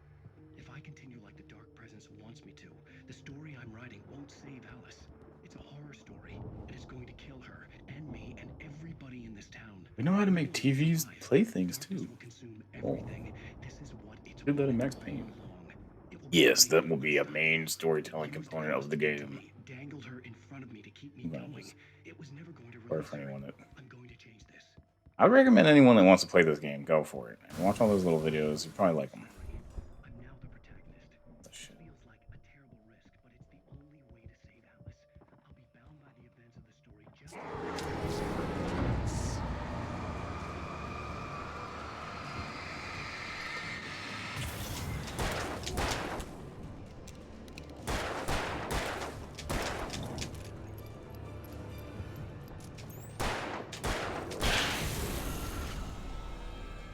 If I continue like the Dark Presence wants me to, the story I'm writing won't save Alice. It's a horror story, and it's going to kill her, and me, and everybody in this town. We know how to make TVs play things too. Oh. This is what it's Do that in Max Payne. Yes, that will be a main storytelling component of the game. Dangled her in front of me to keep me going. It was never going to release for anyone that I'm going to change this. I recommend anyone that wants to play this game, go for it. And watch all those little videos, you probably like them. I'm now the protagonist. It feels like a terrible risk, but it's the only way to save Alice. I'll be bound by the events of the story just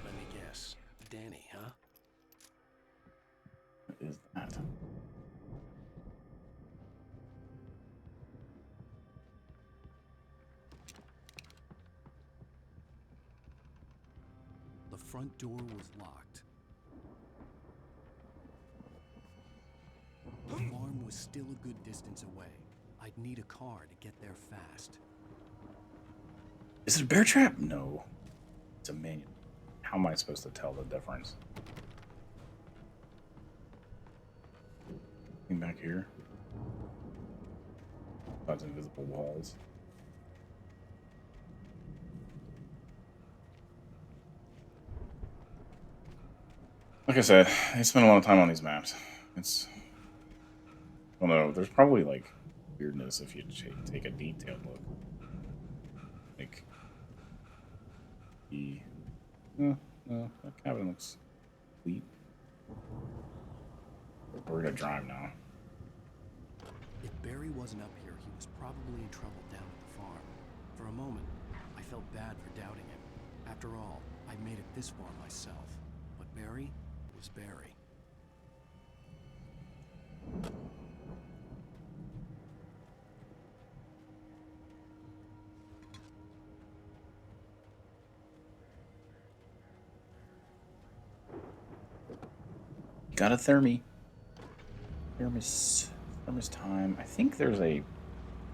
Let me guess. Danny, huh? What is that? The front door was locked. The farm was still a good distance away. I'd need a car to get there fast. Is it a bear trap? No. It's a minion. How am I supposed to tell the difference? Anything back here? Besides invisible walls. Like I said, I spent a lot of time on these maps. It's... I don't know, there's probably like weirdness if you take a detailed look. Like... the... No, that cabin looks complete. We're gonna drive now. If Barry wasn't up here, he was probably in trouble down at the farm. For a moment, I felt bad for doubting him. After all, I made it this far myself. But Barry was Barry. Got a thermi. Thermos time. I think there's a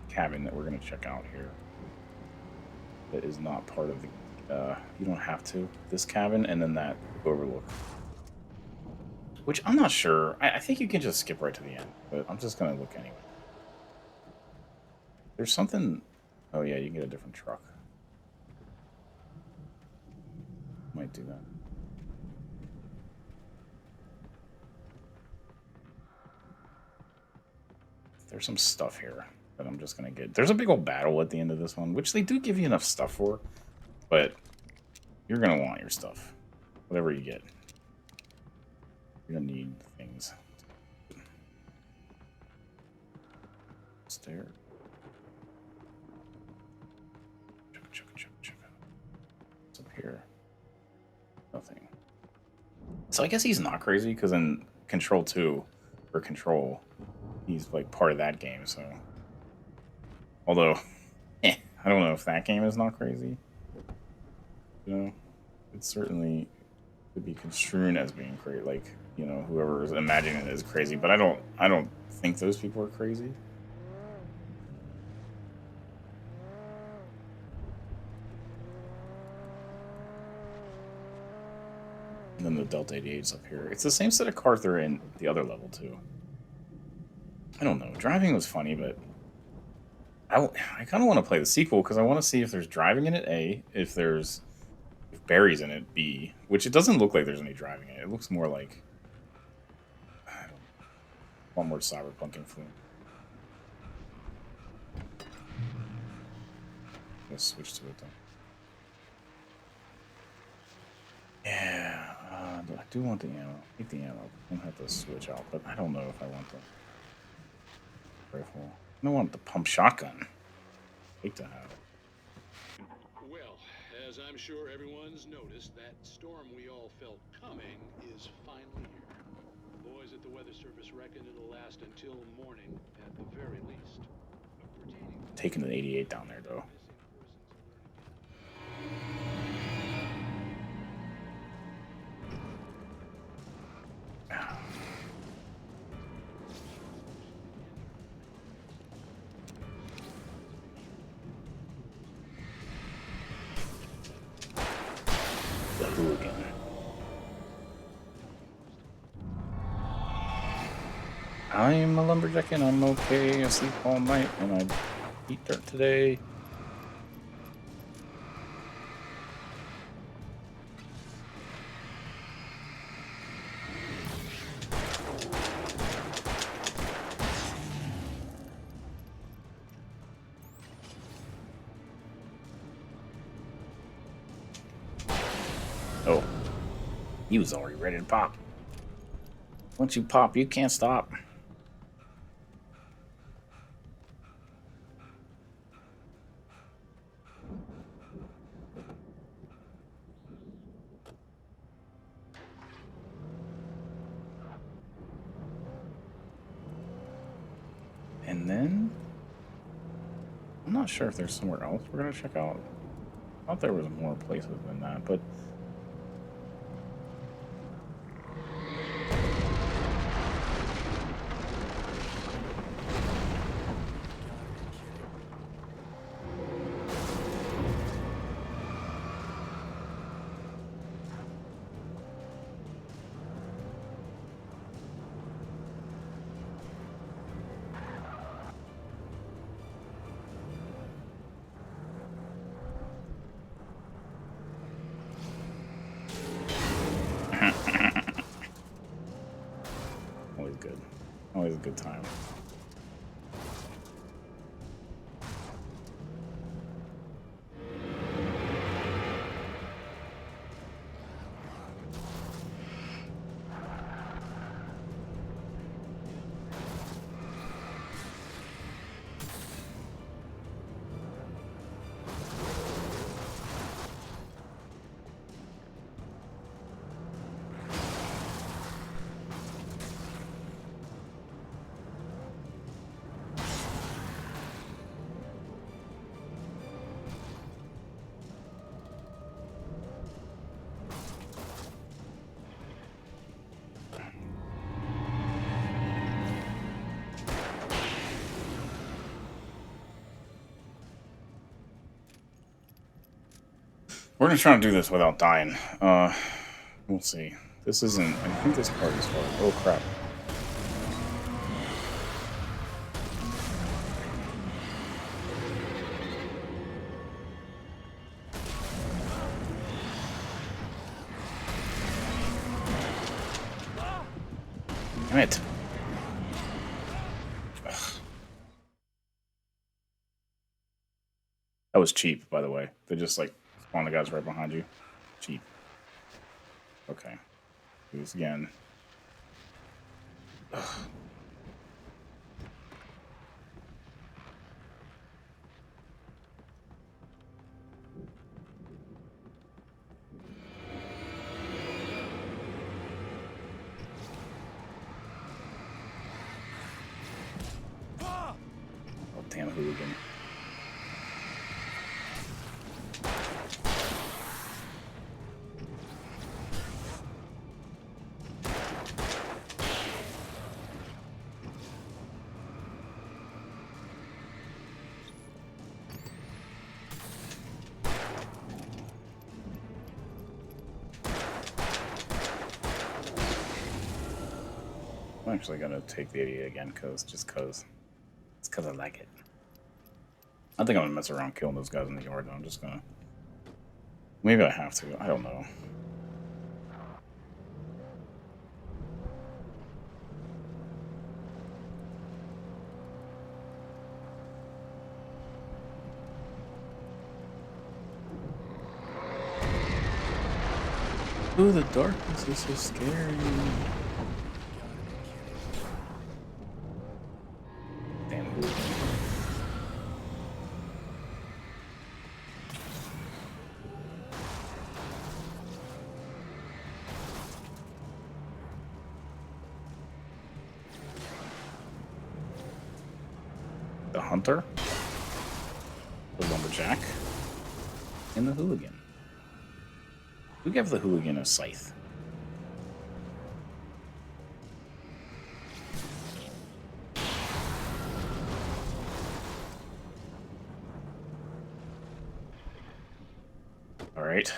cabin that we're gonna check out here. That is not part of the. You don't have to. This cabin and then that overlook. Which I'm not sure. I think you can just skip right to the end, but I'm just gonna look anyway. There's something. Oh yeah, you can get a different truck. Might do that. There's some stuff here that I'm just gonna get. There's a big old battle at the end of this one, which they do give you enough stuff for, but you're gonna want your stuff. Whatever you get. You're gonna need things. Stair. Check. What's up here? Nothing. So I guess he's not crazy, because in Control 2, or Control, he's like part of that game, so. Although, I don't know if that game is not crazy. You know, it certainly could be construed as being crazy, like, you know, whoever is imagining it is crazy, but I don't think those people are crazy. And then the Delta 88 is up here. It's the same set of cars that are in the other level, too. I don't know. Driving was funny, but I kind of want to play the sequel because I want to see if there's driving in it, A, if Barry's in it, B, which it doesn't look like there's any driving in it. It looks more like, I don't know, one more cyberpunk influence. Let's switch to it, though. Yeah, I do want the ammo. I think the ammo. I'm gonna have to switch out, but I don't know if I want the rifle. I don't want the pump shotgun. I hate to have it. Well, as I'm sure everyone's noticed, that storm we all felt coming is finally here. The boys at the Weather Service reckon it'll last until morning at the very least. Taking the 88 down there, though. The hooligan. I'm a lumberjack and I'm okay. I sleep all night and I eat dirt today. Oh, he was already ready to pop. Once you pop, you can't stop. And then, I'm not sure if there's somewhere else we're going to check out. I thought there was more places than that, but always good. Always a good time. We're gonna try to do this without dying. We'll see. This isn't. I think this part is hard. Oh crap! Damn it! Ugh. That was cheap, by the way. They just like spawn the guys right behind you. Cheap. Okay. Do this again. Ugh. Oh, damn hooligan. actually gonna take the idiot again, just cause I like it. I think I'm gonna mess around killing those guys in the yard, though. I'm just gonna... Maybe I have to. I don't know. Ooh, the darkness is so scary. Damn hooligan. The hunter, the lumberjack, and the hooligan. Who gave the hooligan a scythe? Alright.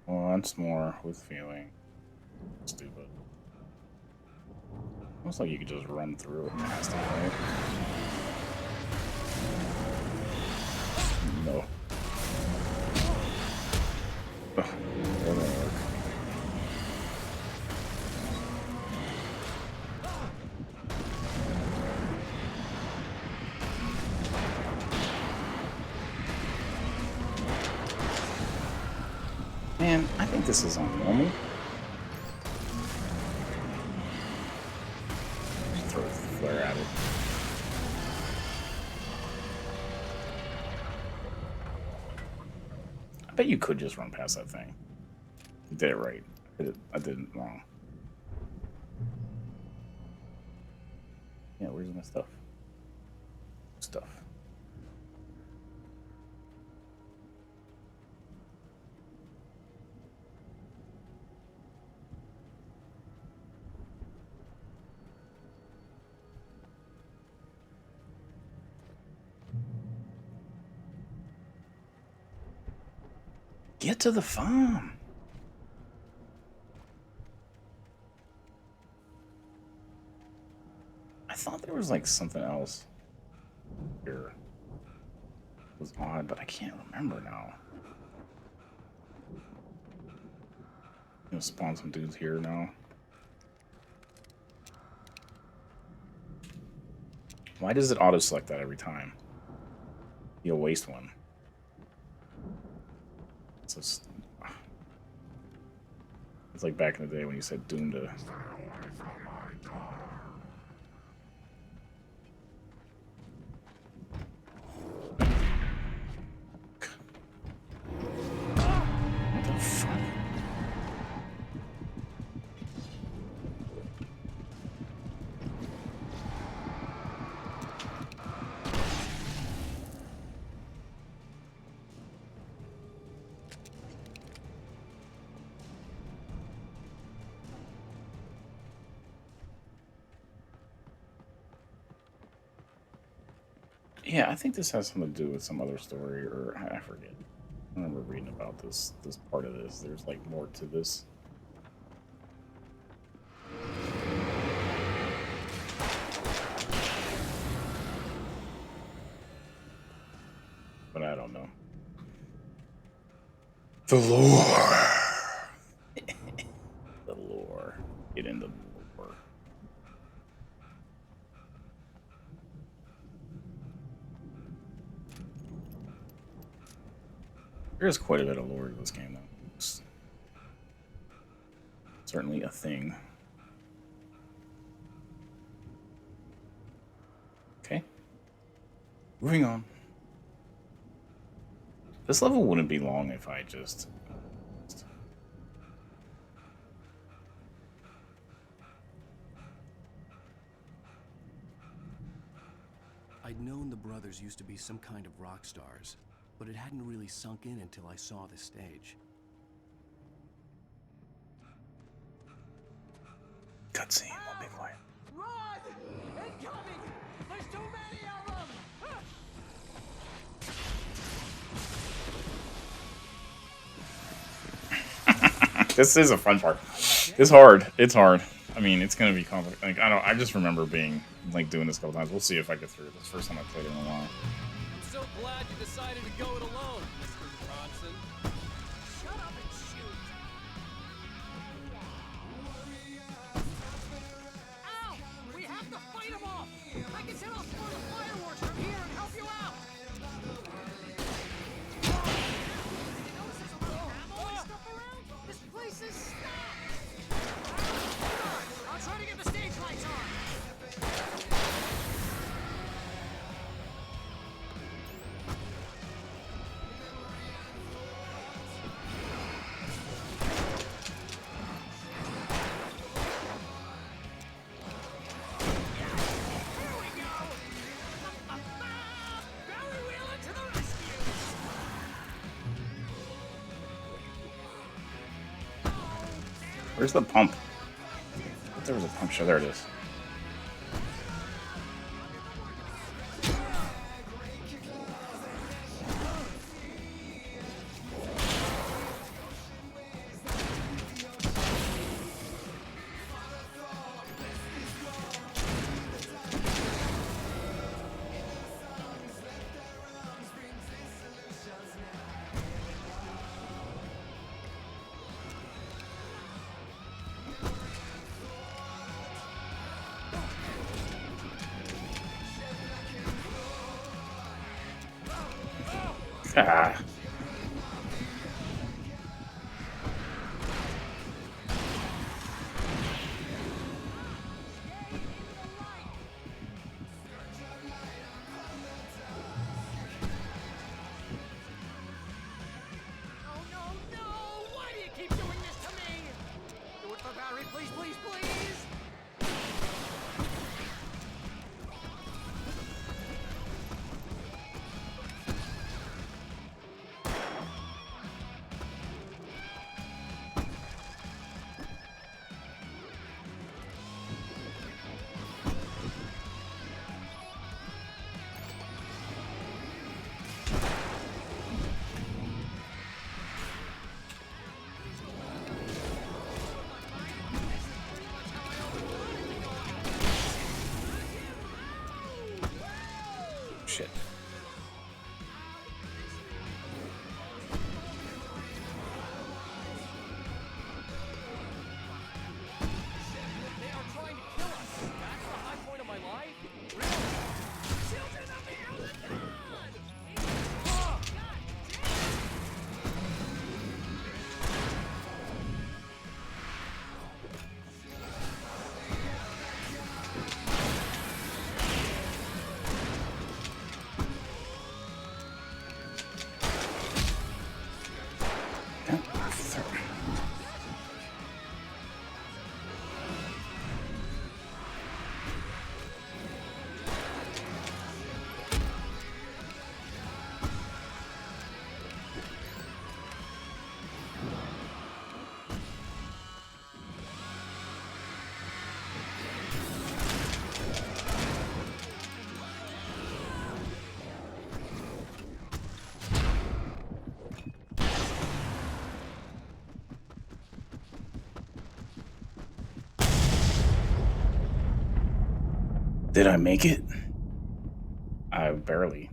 Once more with feeling. Stupid. Looks like you could just run through it past it, right? No. Ugh, that won't work. Man, I think this is on normal. Just throw a flare at it. I bet you could just run past that thing. You did it right. I did it wrong. Yeah, where's my stuff? Stuff. Get to the farm. I thought there was like something else here. It was odd, but I can't remember now. Gonna spawn some dudes here now. Why does it auto select that every time? You'll waste one. It's like back in the day when you said Doom to... What the fuck? Yeah, I think this has something to do with some other story, or I forget. I remember reading about this part of this. There's like more to this. But I don't know. The lore. The lore. Get into the lore. There's quite a bit of lore to this game, though. It's certainly a thing. Okay. Moving on. This level wouldn't be long if I just... I'd known the brothers used to be some kind of rock stars, but it hadn't really sunk in until I saw the stage. Cutscene, we'll be quiet. Run! Incoming! There's too many of them! This is a fun part. It's hard. It's hard. I mean, it's gonna be complicated. Like, I don't. I just remember being like doing this a couple times. We'll see if I get through it. This is the first time I played it in a while. I'm so glad you decided to go it alone, Mr. Bronson. Shut up and shoot. Ow! We have to fight them off. I can set off more of the fireworks from here and help you out. You notice there's a little ammo and stuff around? This place is stocked. I'll try to get the stage lights on. Where's the pump? I thought there was a pump. Sure, there it is. Ah. Oh no, no! Why do you keep doing this to me? Do it for Barry, please, please, please! Shit. They are trying to kill us. That's the high point of my life? Children of the Elder God! Did I make it? I barely.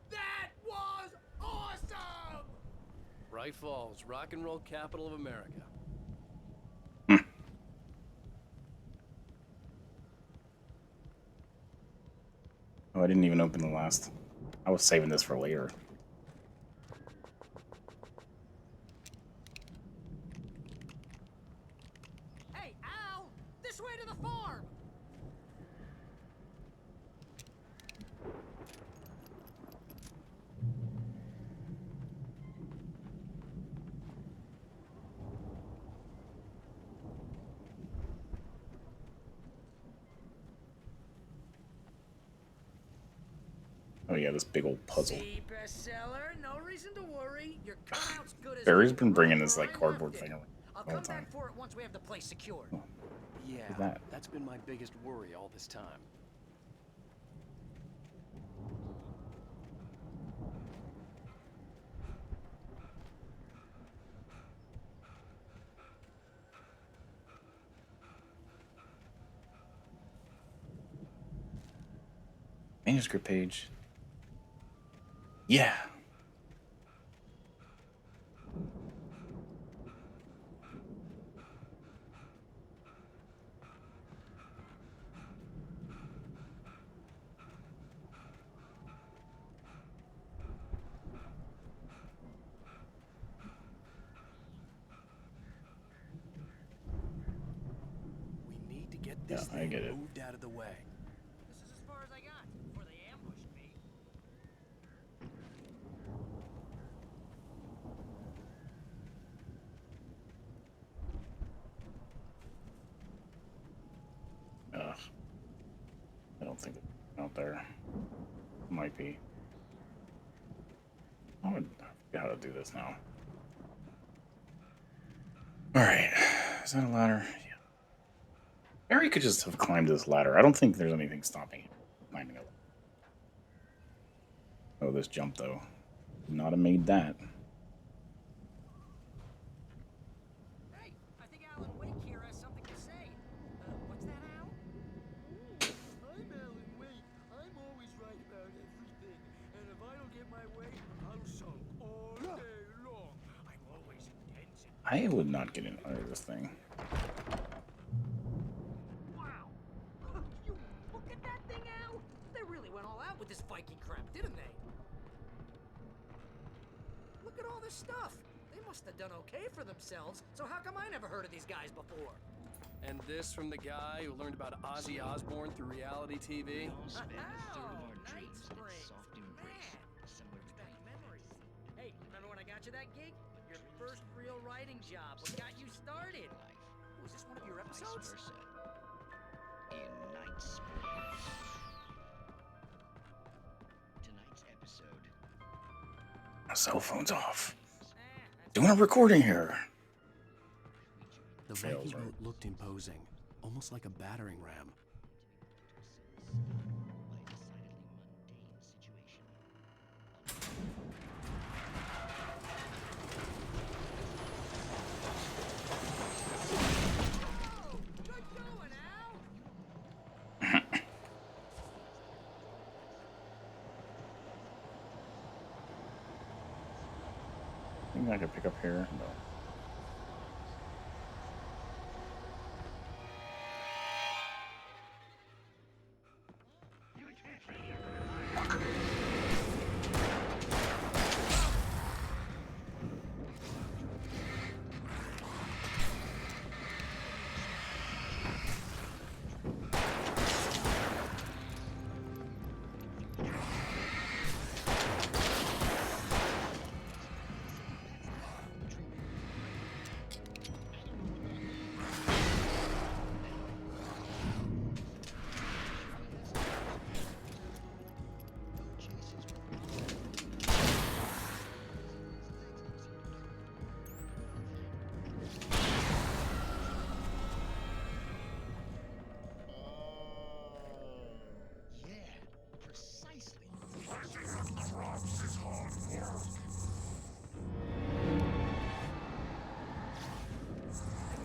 That was awesome! Bright Falls, rock and roll capital of America. Oh, I didn't even open the last. I was saving this for later. Hey, Al! This way to the farm! Oh yeah, this big old puzzle. See, bestseller, no reason to worry. Your cutout's good as Barry's new. been bringing Right this where like I cardboard left it. thing around I'll all the come time. back for it once we have the place secured. Yeah, that? that's been my biggest worry all this time. Manuscript page. Yeah. We need to get this I thing get it. moved out of the way. This is as far as I got before they ambushed me. Ugh. I don't think it's out there. Might be. I forget how to do this now. Alright. Is that a ladder? Yeah. Barry could just have climbed this ladder. I don't think there's anything stopping him climbing it. Oh, this jump, though. Would not have made that. Hey, I think Alan Wake here has something to say. What's that, Al? I'm Alan Wake. I'm always right about everything. And if I don't get my way, I'll sulk all day long. I'm always intense. I would not get in under this thing. Wow. You look at that thing, Al. They really went all out with this Viking crap, didn't they? Look at all this stuff. They must have done okay for themselves. So how come I never heard of these guys before? And this from the guy who learned about Ozzy Osbourne through reality TV? Hey, remember when I got you that gig? Your first real writing job. What got you started? Was this one of your episodes? In Night Springs. Tonight's episode. My cell phone's off. Doing a recording here. The Viking boat looked imposing, almost like a battering ram. I think I could pick up here. No.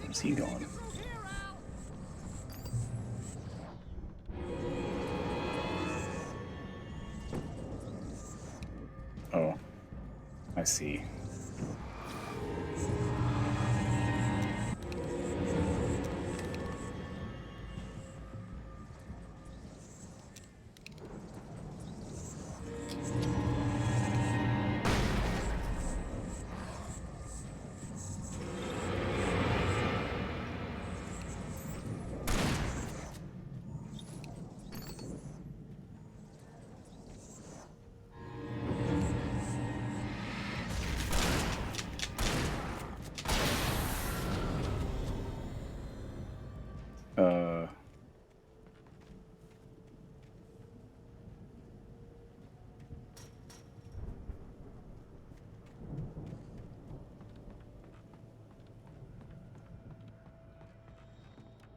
Where's he going? Oh, I see.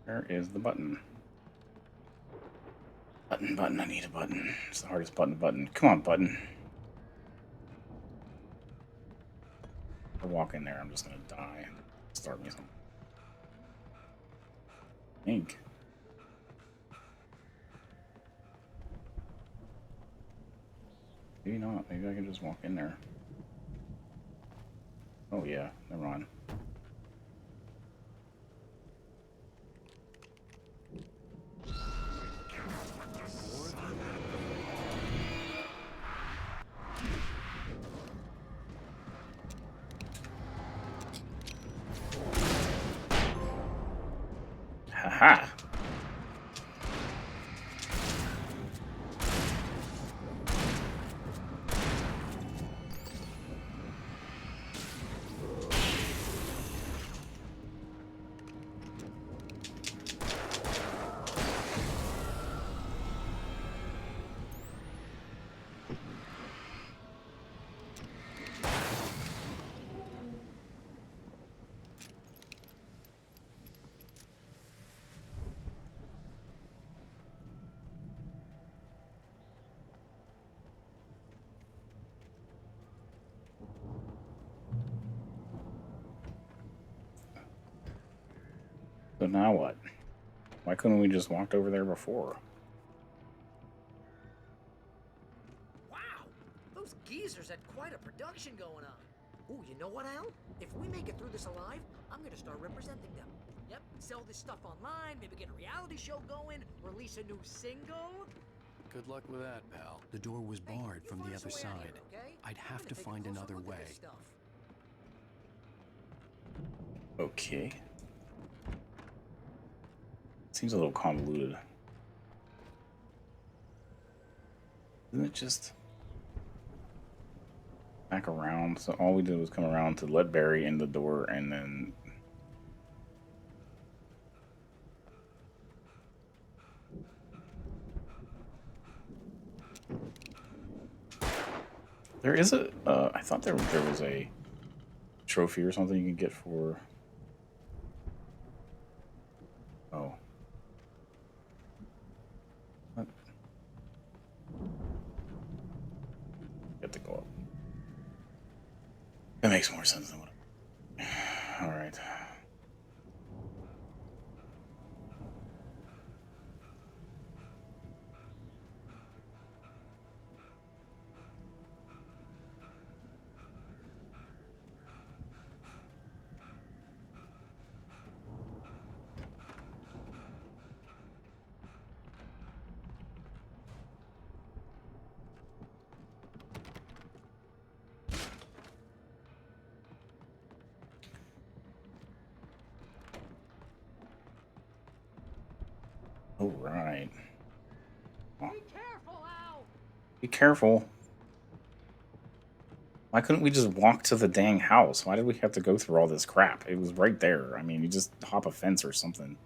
Where is the button? Button, I need a button. It's the hardest button. Come on, button. If I walk in there, I'm just gonna die. Start me something. Ink. Maybe not. Maybe I can just walk in there. Oh yeah, never mind. Haha. So now what? Why couldn't we just walked over there before? Wow, those geezers had quite a production going on. Ooh, you know what, Al? If we make it through this alive, I'm gonna start representing them. Yep, sell this stuff online, maybe get a reality show going, release a new single. Good luck with that, pal. The door was barred from the other side. I'd have to find another way. Okay. Seems a little convoluted. Isn't it just back around? So all we did was come around to let Barry in the door and then... There is a... I thought there was a trophy or something you can get for... Oh. What? Get to go up. That makes more sense than what... Alright. All right. Oh. Be careful, Al! Be careful. Why couldn't we just walk to the dang house? Why did we have to go through all this crap? It was right there. I mean, you just hop a fence or something.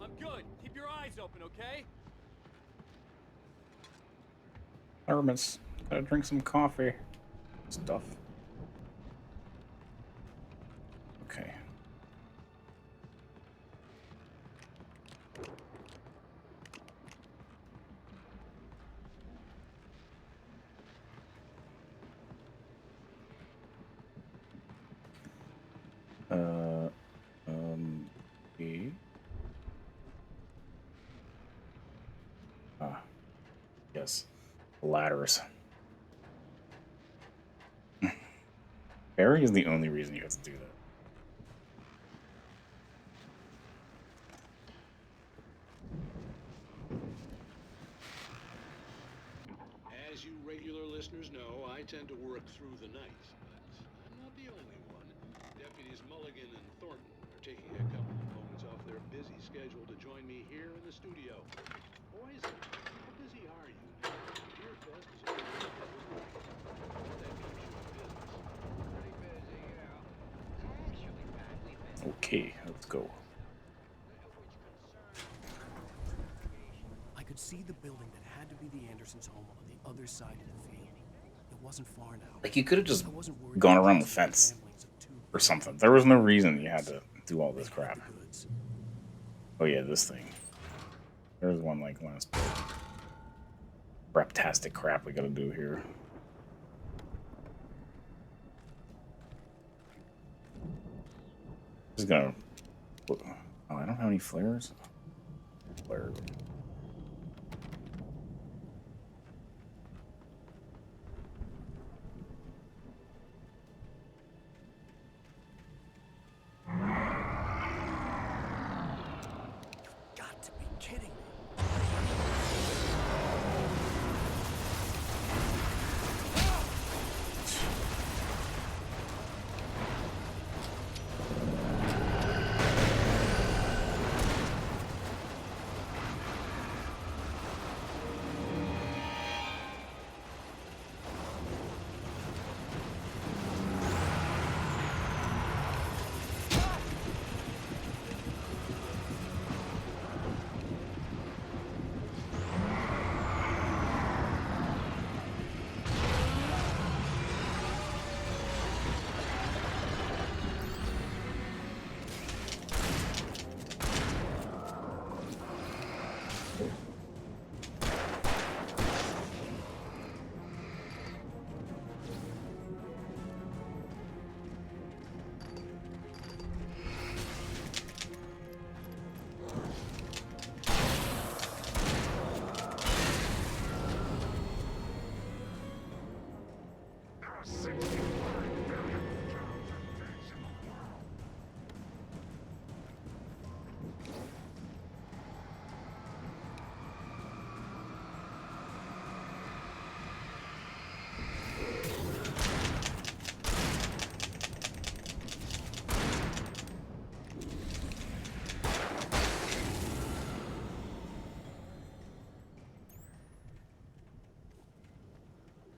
I'm good. Keep your eyes open, okay? Thermos. Gotta drink some coffee. Stuff. Okay. Okay. Yes. Ladders. Barry is the only reason you have to do that. As you regular listeners know, I tend to work through the night, but I'm not the only one. Deputies Mulligan and Thornton are taking a couple of moments off their busy schedule to join me here in the studio. Boys, how busy are you? Beer Fest is over. That means your business. Pretty busy, yeah. Actually, Pat, we've been... Okay, let's go. I could see the building that had to be the Andersons' home on the other side of the field. It wasn't far now. Like, you could have just gone around the fence or something. There was no reason you had to do all this crap. Oh yeah, this thing. There's one like last craptastic crap we gotta do here. Just gonna. Oh, I don't have any flares. Flares. Got to be kidding me.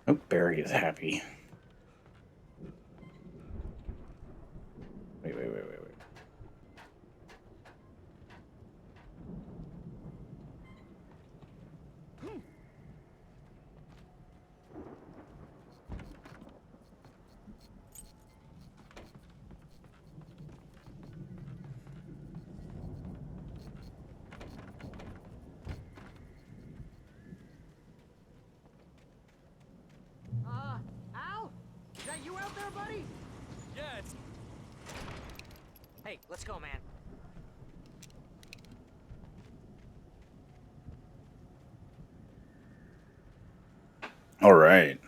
Oh, Barry is happy. Wait. Al? Is that you out there, buddy? Yeah, it's... Hey, let's go, man. All right.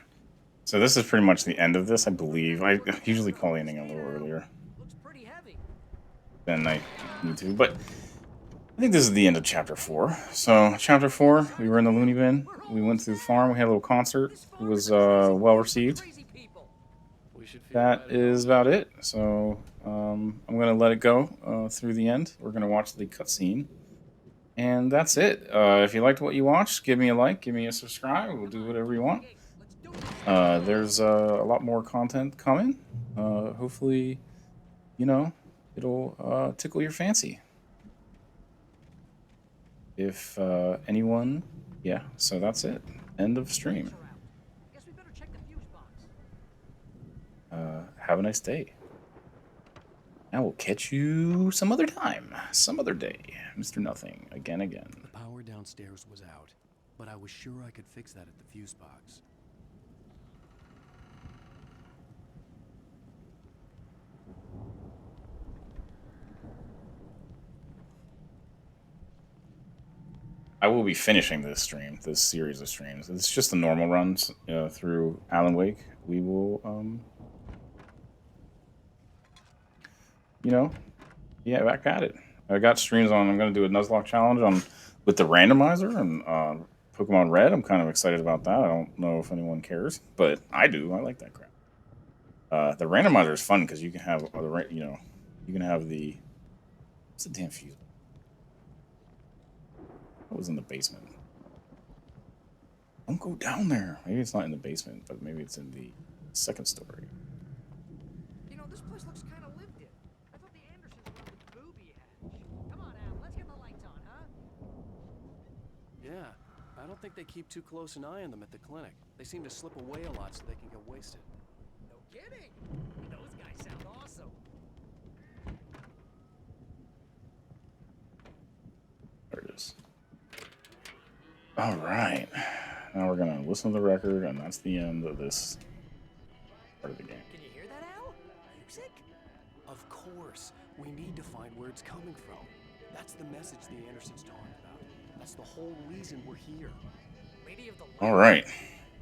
So this is pretty much the end of this, I believe. I usually call the ending a little earlier than I need to, but I think this is the end of chapter 4. So chapter 4, we were in the loony bin. We went to the farm. We had a little concert. It was well received. That is about it. So I'm gonna let it go through the end. We're gonna watch the cutscene, and that's it. If you liked what you watched, give me a like, give me a subscribe. We'll do whatever you want. There's a lot more content coming. Hopefully, it'll tickle your fancy. If anyone, yeah, so that's it. End of stream. Have a nice day. I will catch you some other time, some other day. Mr. Nothing, again. The power downstairs was out, but I was sure I could fix that at the fuse box. I will be finishing this series of streams. It's just the normal runs through Alan Wake. We will, yeah, back at it. I got streams on. I'm going to do a Nuzlocke challenge with the randomizer and Pokemon Red. I'm kind of excited about that. I don't know if anyone cares, but I do. I like that crap. The randomizer is fun because you can have you can have the what's the damn fuse? What was in the basement? Don't go down there. Maybe it's not in the basement, but maybe it's in the second story. You know, this place looks kind of lived in. I thought the Andersons were the booby hatch. Come on, Al, let's get the lights on, huh? Yeah, I don't think they keep too close an eye on them at the clinic. They seem to slip away a lot so they can get wasted. No kidding. Those guys sound awesome. There it is. All right. Now we're gonna listen to the record, and that's the end of this part of the game. Can you hear that, Al? Music? Of course. We need to find where it's coming from. That's the message the Andersons talked about. That's the whole reason we're here. Lady of the All right.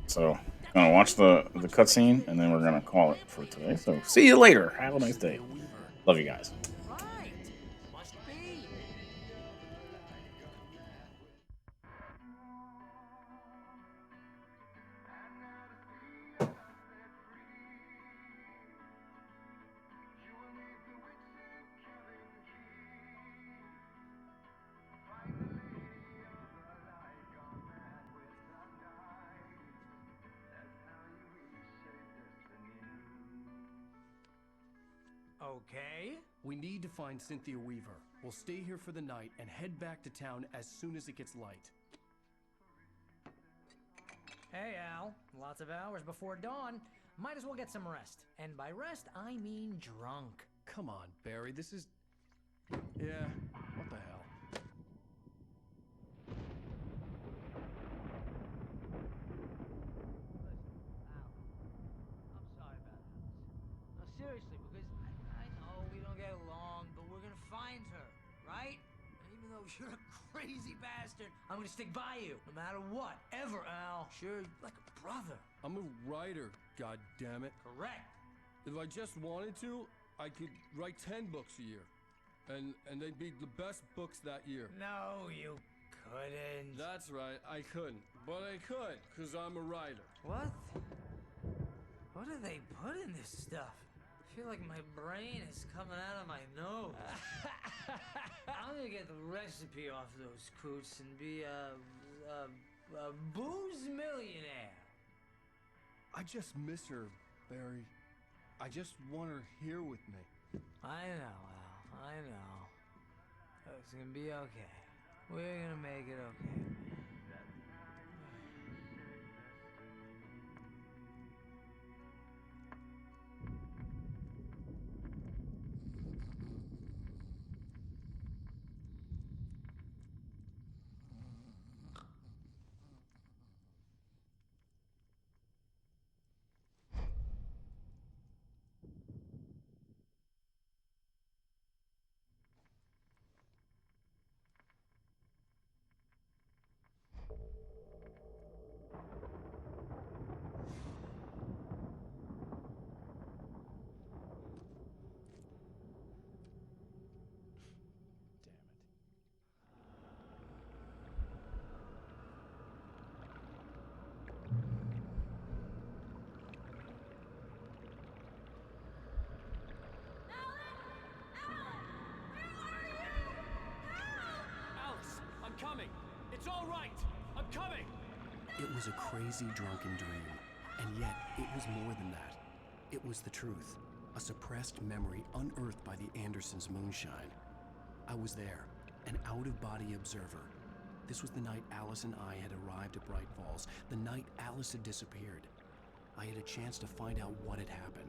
So gonna watch the cutscene, and then we're gonna call it for today. So see you later. Have a nice day. Love you guys. Right. Must be. Okay. We need to find Cynthia Weaver. We'll stay here for the night and head back to town as soon as it gets light. Hey, Al. Lots of hours before dawn. Might as well get some rest. And by rest, I mean drunk. Come on, Barry, this is... Yeah, what the hell? I'm sorry about Alice. No, seriously, because I know we don't get along, but we're gonna find her, right? And even though you're a crazy bastard, I'm gonna stick by you, no matter what, ever, Al. Sure, like a brother. I'm a writer, God damn it. Correct. If I just wanted to, I could write 10 books a year. And they'd be the best books that year. No, you couldn't. That's right, I couldn't. But I could, because I'm a writer. What? What do they put in this stuff? I feel like my brain is coming out of my nose. I'm gonna get the recipe off those coots and be a booze millionaire. I just miss her, Barry. I just want her here with me. I know, Al. I know. It's gonna be okay. We're gonna make it okay. Alice, I'm coming. It's all right. I'm coming. It was a crazy drunken dream, and yet it was more than that. It was the truth, a suppressed memory unearthed by the Andersons' moonshine. I was there, an out-of-body observer. This was the night Alice and I had arrived at Bright Falls, the night Alice had disappeared. I had a chance to find out what had happened.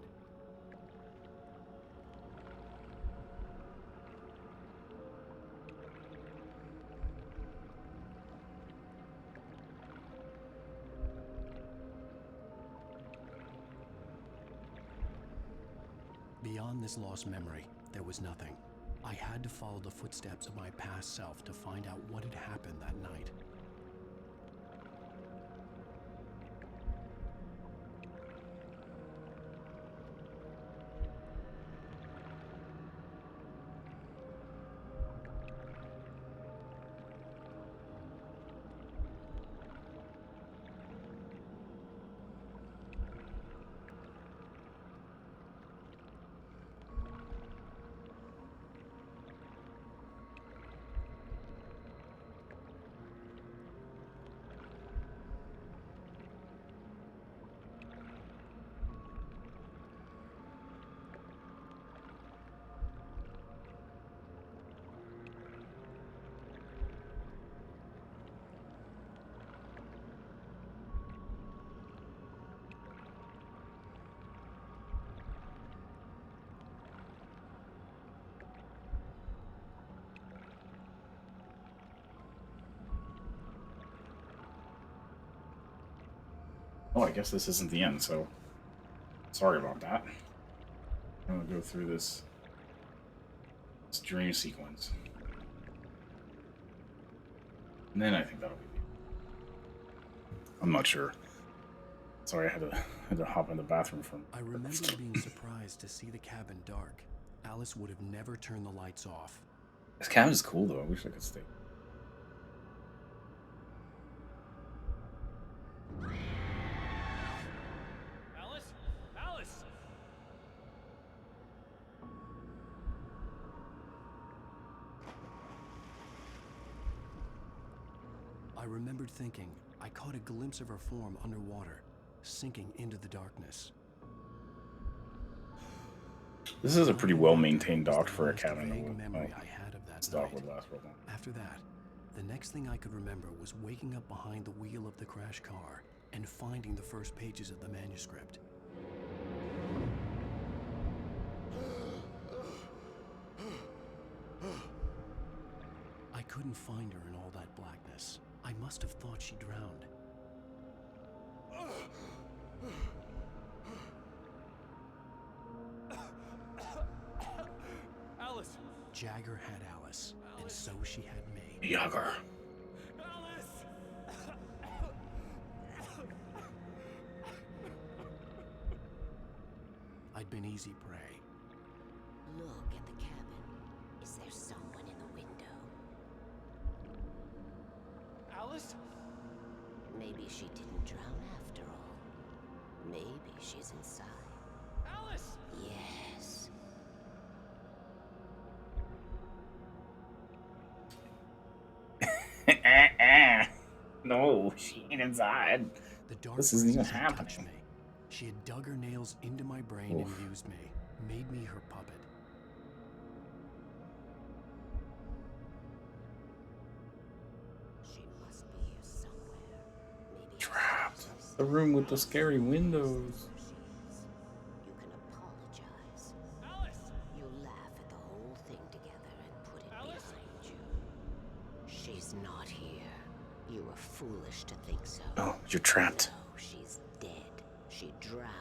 Beyond this lost memory, there was nothing. I had to follow the footsteps of my past self to find out what had happened that night. Oh, I guess this isn't the end, so sorry about that. I'm gonna go through this dream sequence. And then I think that'll be the end. I'm not sure. Sorry, I had to hop in the bathroom from. I remember being surprised to see the cabin dark. Alice would have never turned the lights off. This cabin is cool though. I wish I could stay. Alice? Alice! I remembered thinking I caught a glimpse of her form underwater, sinking into the darkness. This is a pretty well-maintained dock for a cabin. Vague memory I had of that this dock night. would last real long. After that, the next thing I could remember was waking up behind the wheel of the crash car and finding the first pages of the manuscript. I couldn't find her in all that blackness. I must have thought she drowned. Alice! Jagger had Alice, and so she had me. Jagger. Alice! I'd been easy prey. Look at the cabin. Is there someone in the window? Alice? Maybe she didn't drown after all. Maybe she's inside. Alice! Yes. No, she ain't inside. The dark This isn't even presence had touched happening. me. She had dug her nails into my brain and used me, made me her puppet. She must be here somewhere. Maybe Trapped. The room with the scary windows. you can apologize. Alice! You laugh at the whole thing together and put it Alice? behind you. She's not here. You were foolish to think so. Oh, you're trapped. No, she's dead. She drowned.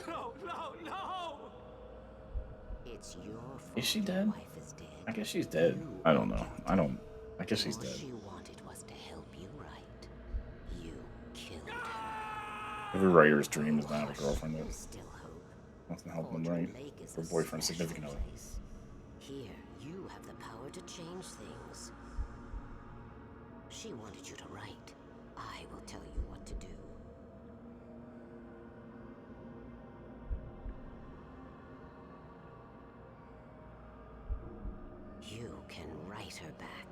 No, no, no! It's your fault. Is she your dead? wife is dead. I guess she's dead. I don't know. I guess she's All dead. she wanted was to help you right. You killed her. Every writer's dream is to have a girlfriend that There's still hope. wants to help them Cauldron write. Lake is Or a boyfriend, special significant other. place. Here, you have the power to change things. She wanted you to write. I will tell you what to do. You can write her back.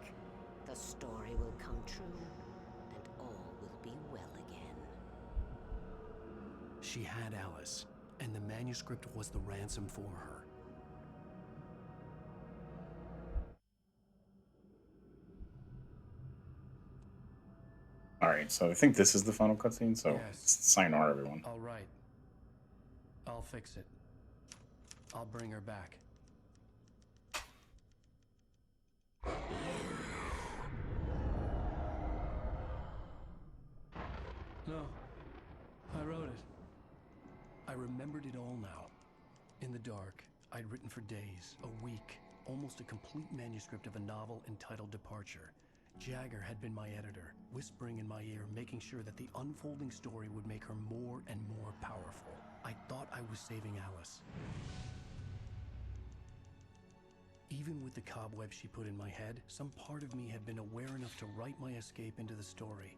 The story will come true, and all will be well again. She had Alice, and the manuscript was the ransom for her. Alright, so I think this is the final cutscene, so Yes. sayonara, everyone. All right. I'll fix it. I'll bring her back. No, I wrote it. I remembered it all now. In the dark, I'd written for days, a week, almost a complete manuscript of a novel entitled Departure. Jagger had been my editor, whispering in my ear, making sure that the unfolding story would make her more and more powerful. I thought I was saving Alice. Even with the cobwebs she put in my head, some part of me had been aware enough to write my escape into the story,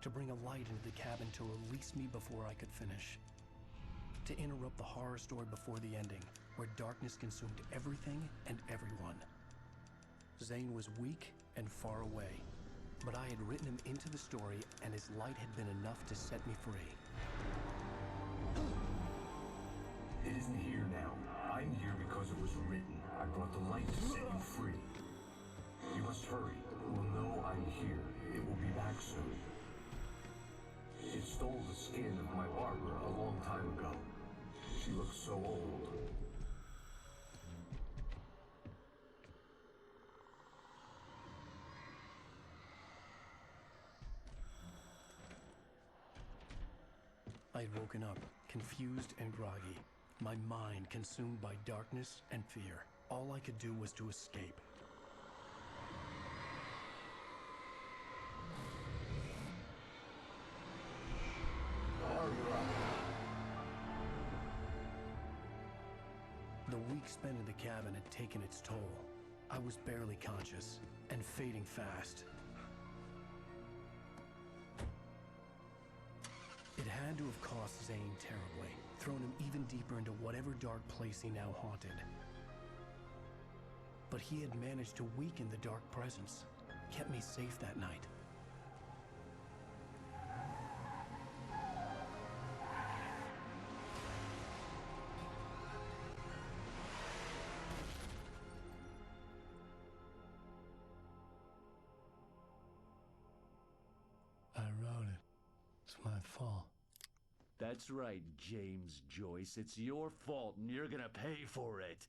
to bring a light into the cabin to release me before I could finish, to interrupt the horror story before the ending, where darkness consumed everything and everyone. Zane was weak and far away, but I had written him into the story, and his light had been enough to set me free. It isn't here now. I'm here because it was written. I brought the light to set you free. You must hurry. It will know I'm here. It will be back soon. It stole the skin of my Barbara a long time ago. She looks so old. had woken up, confused and groggy, my mind consumed by darkness and fear. All I could do was to escape. The week spent in the cabin had taken its toll. I was barely conscious and fading fast. It had to have cost Zane terribly, thrown him even deeper into whatever dark place he now haunted. But he had managed to weaken the dark presence, kept me safe that night. I wrote it. It's my fault. That's right, James Joyce. It's your fault, and you're gonna pay for it.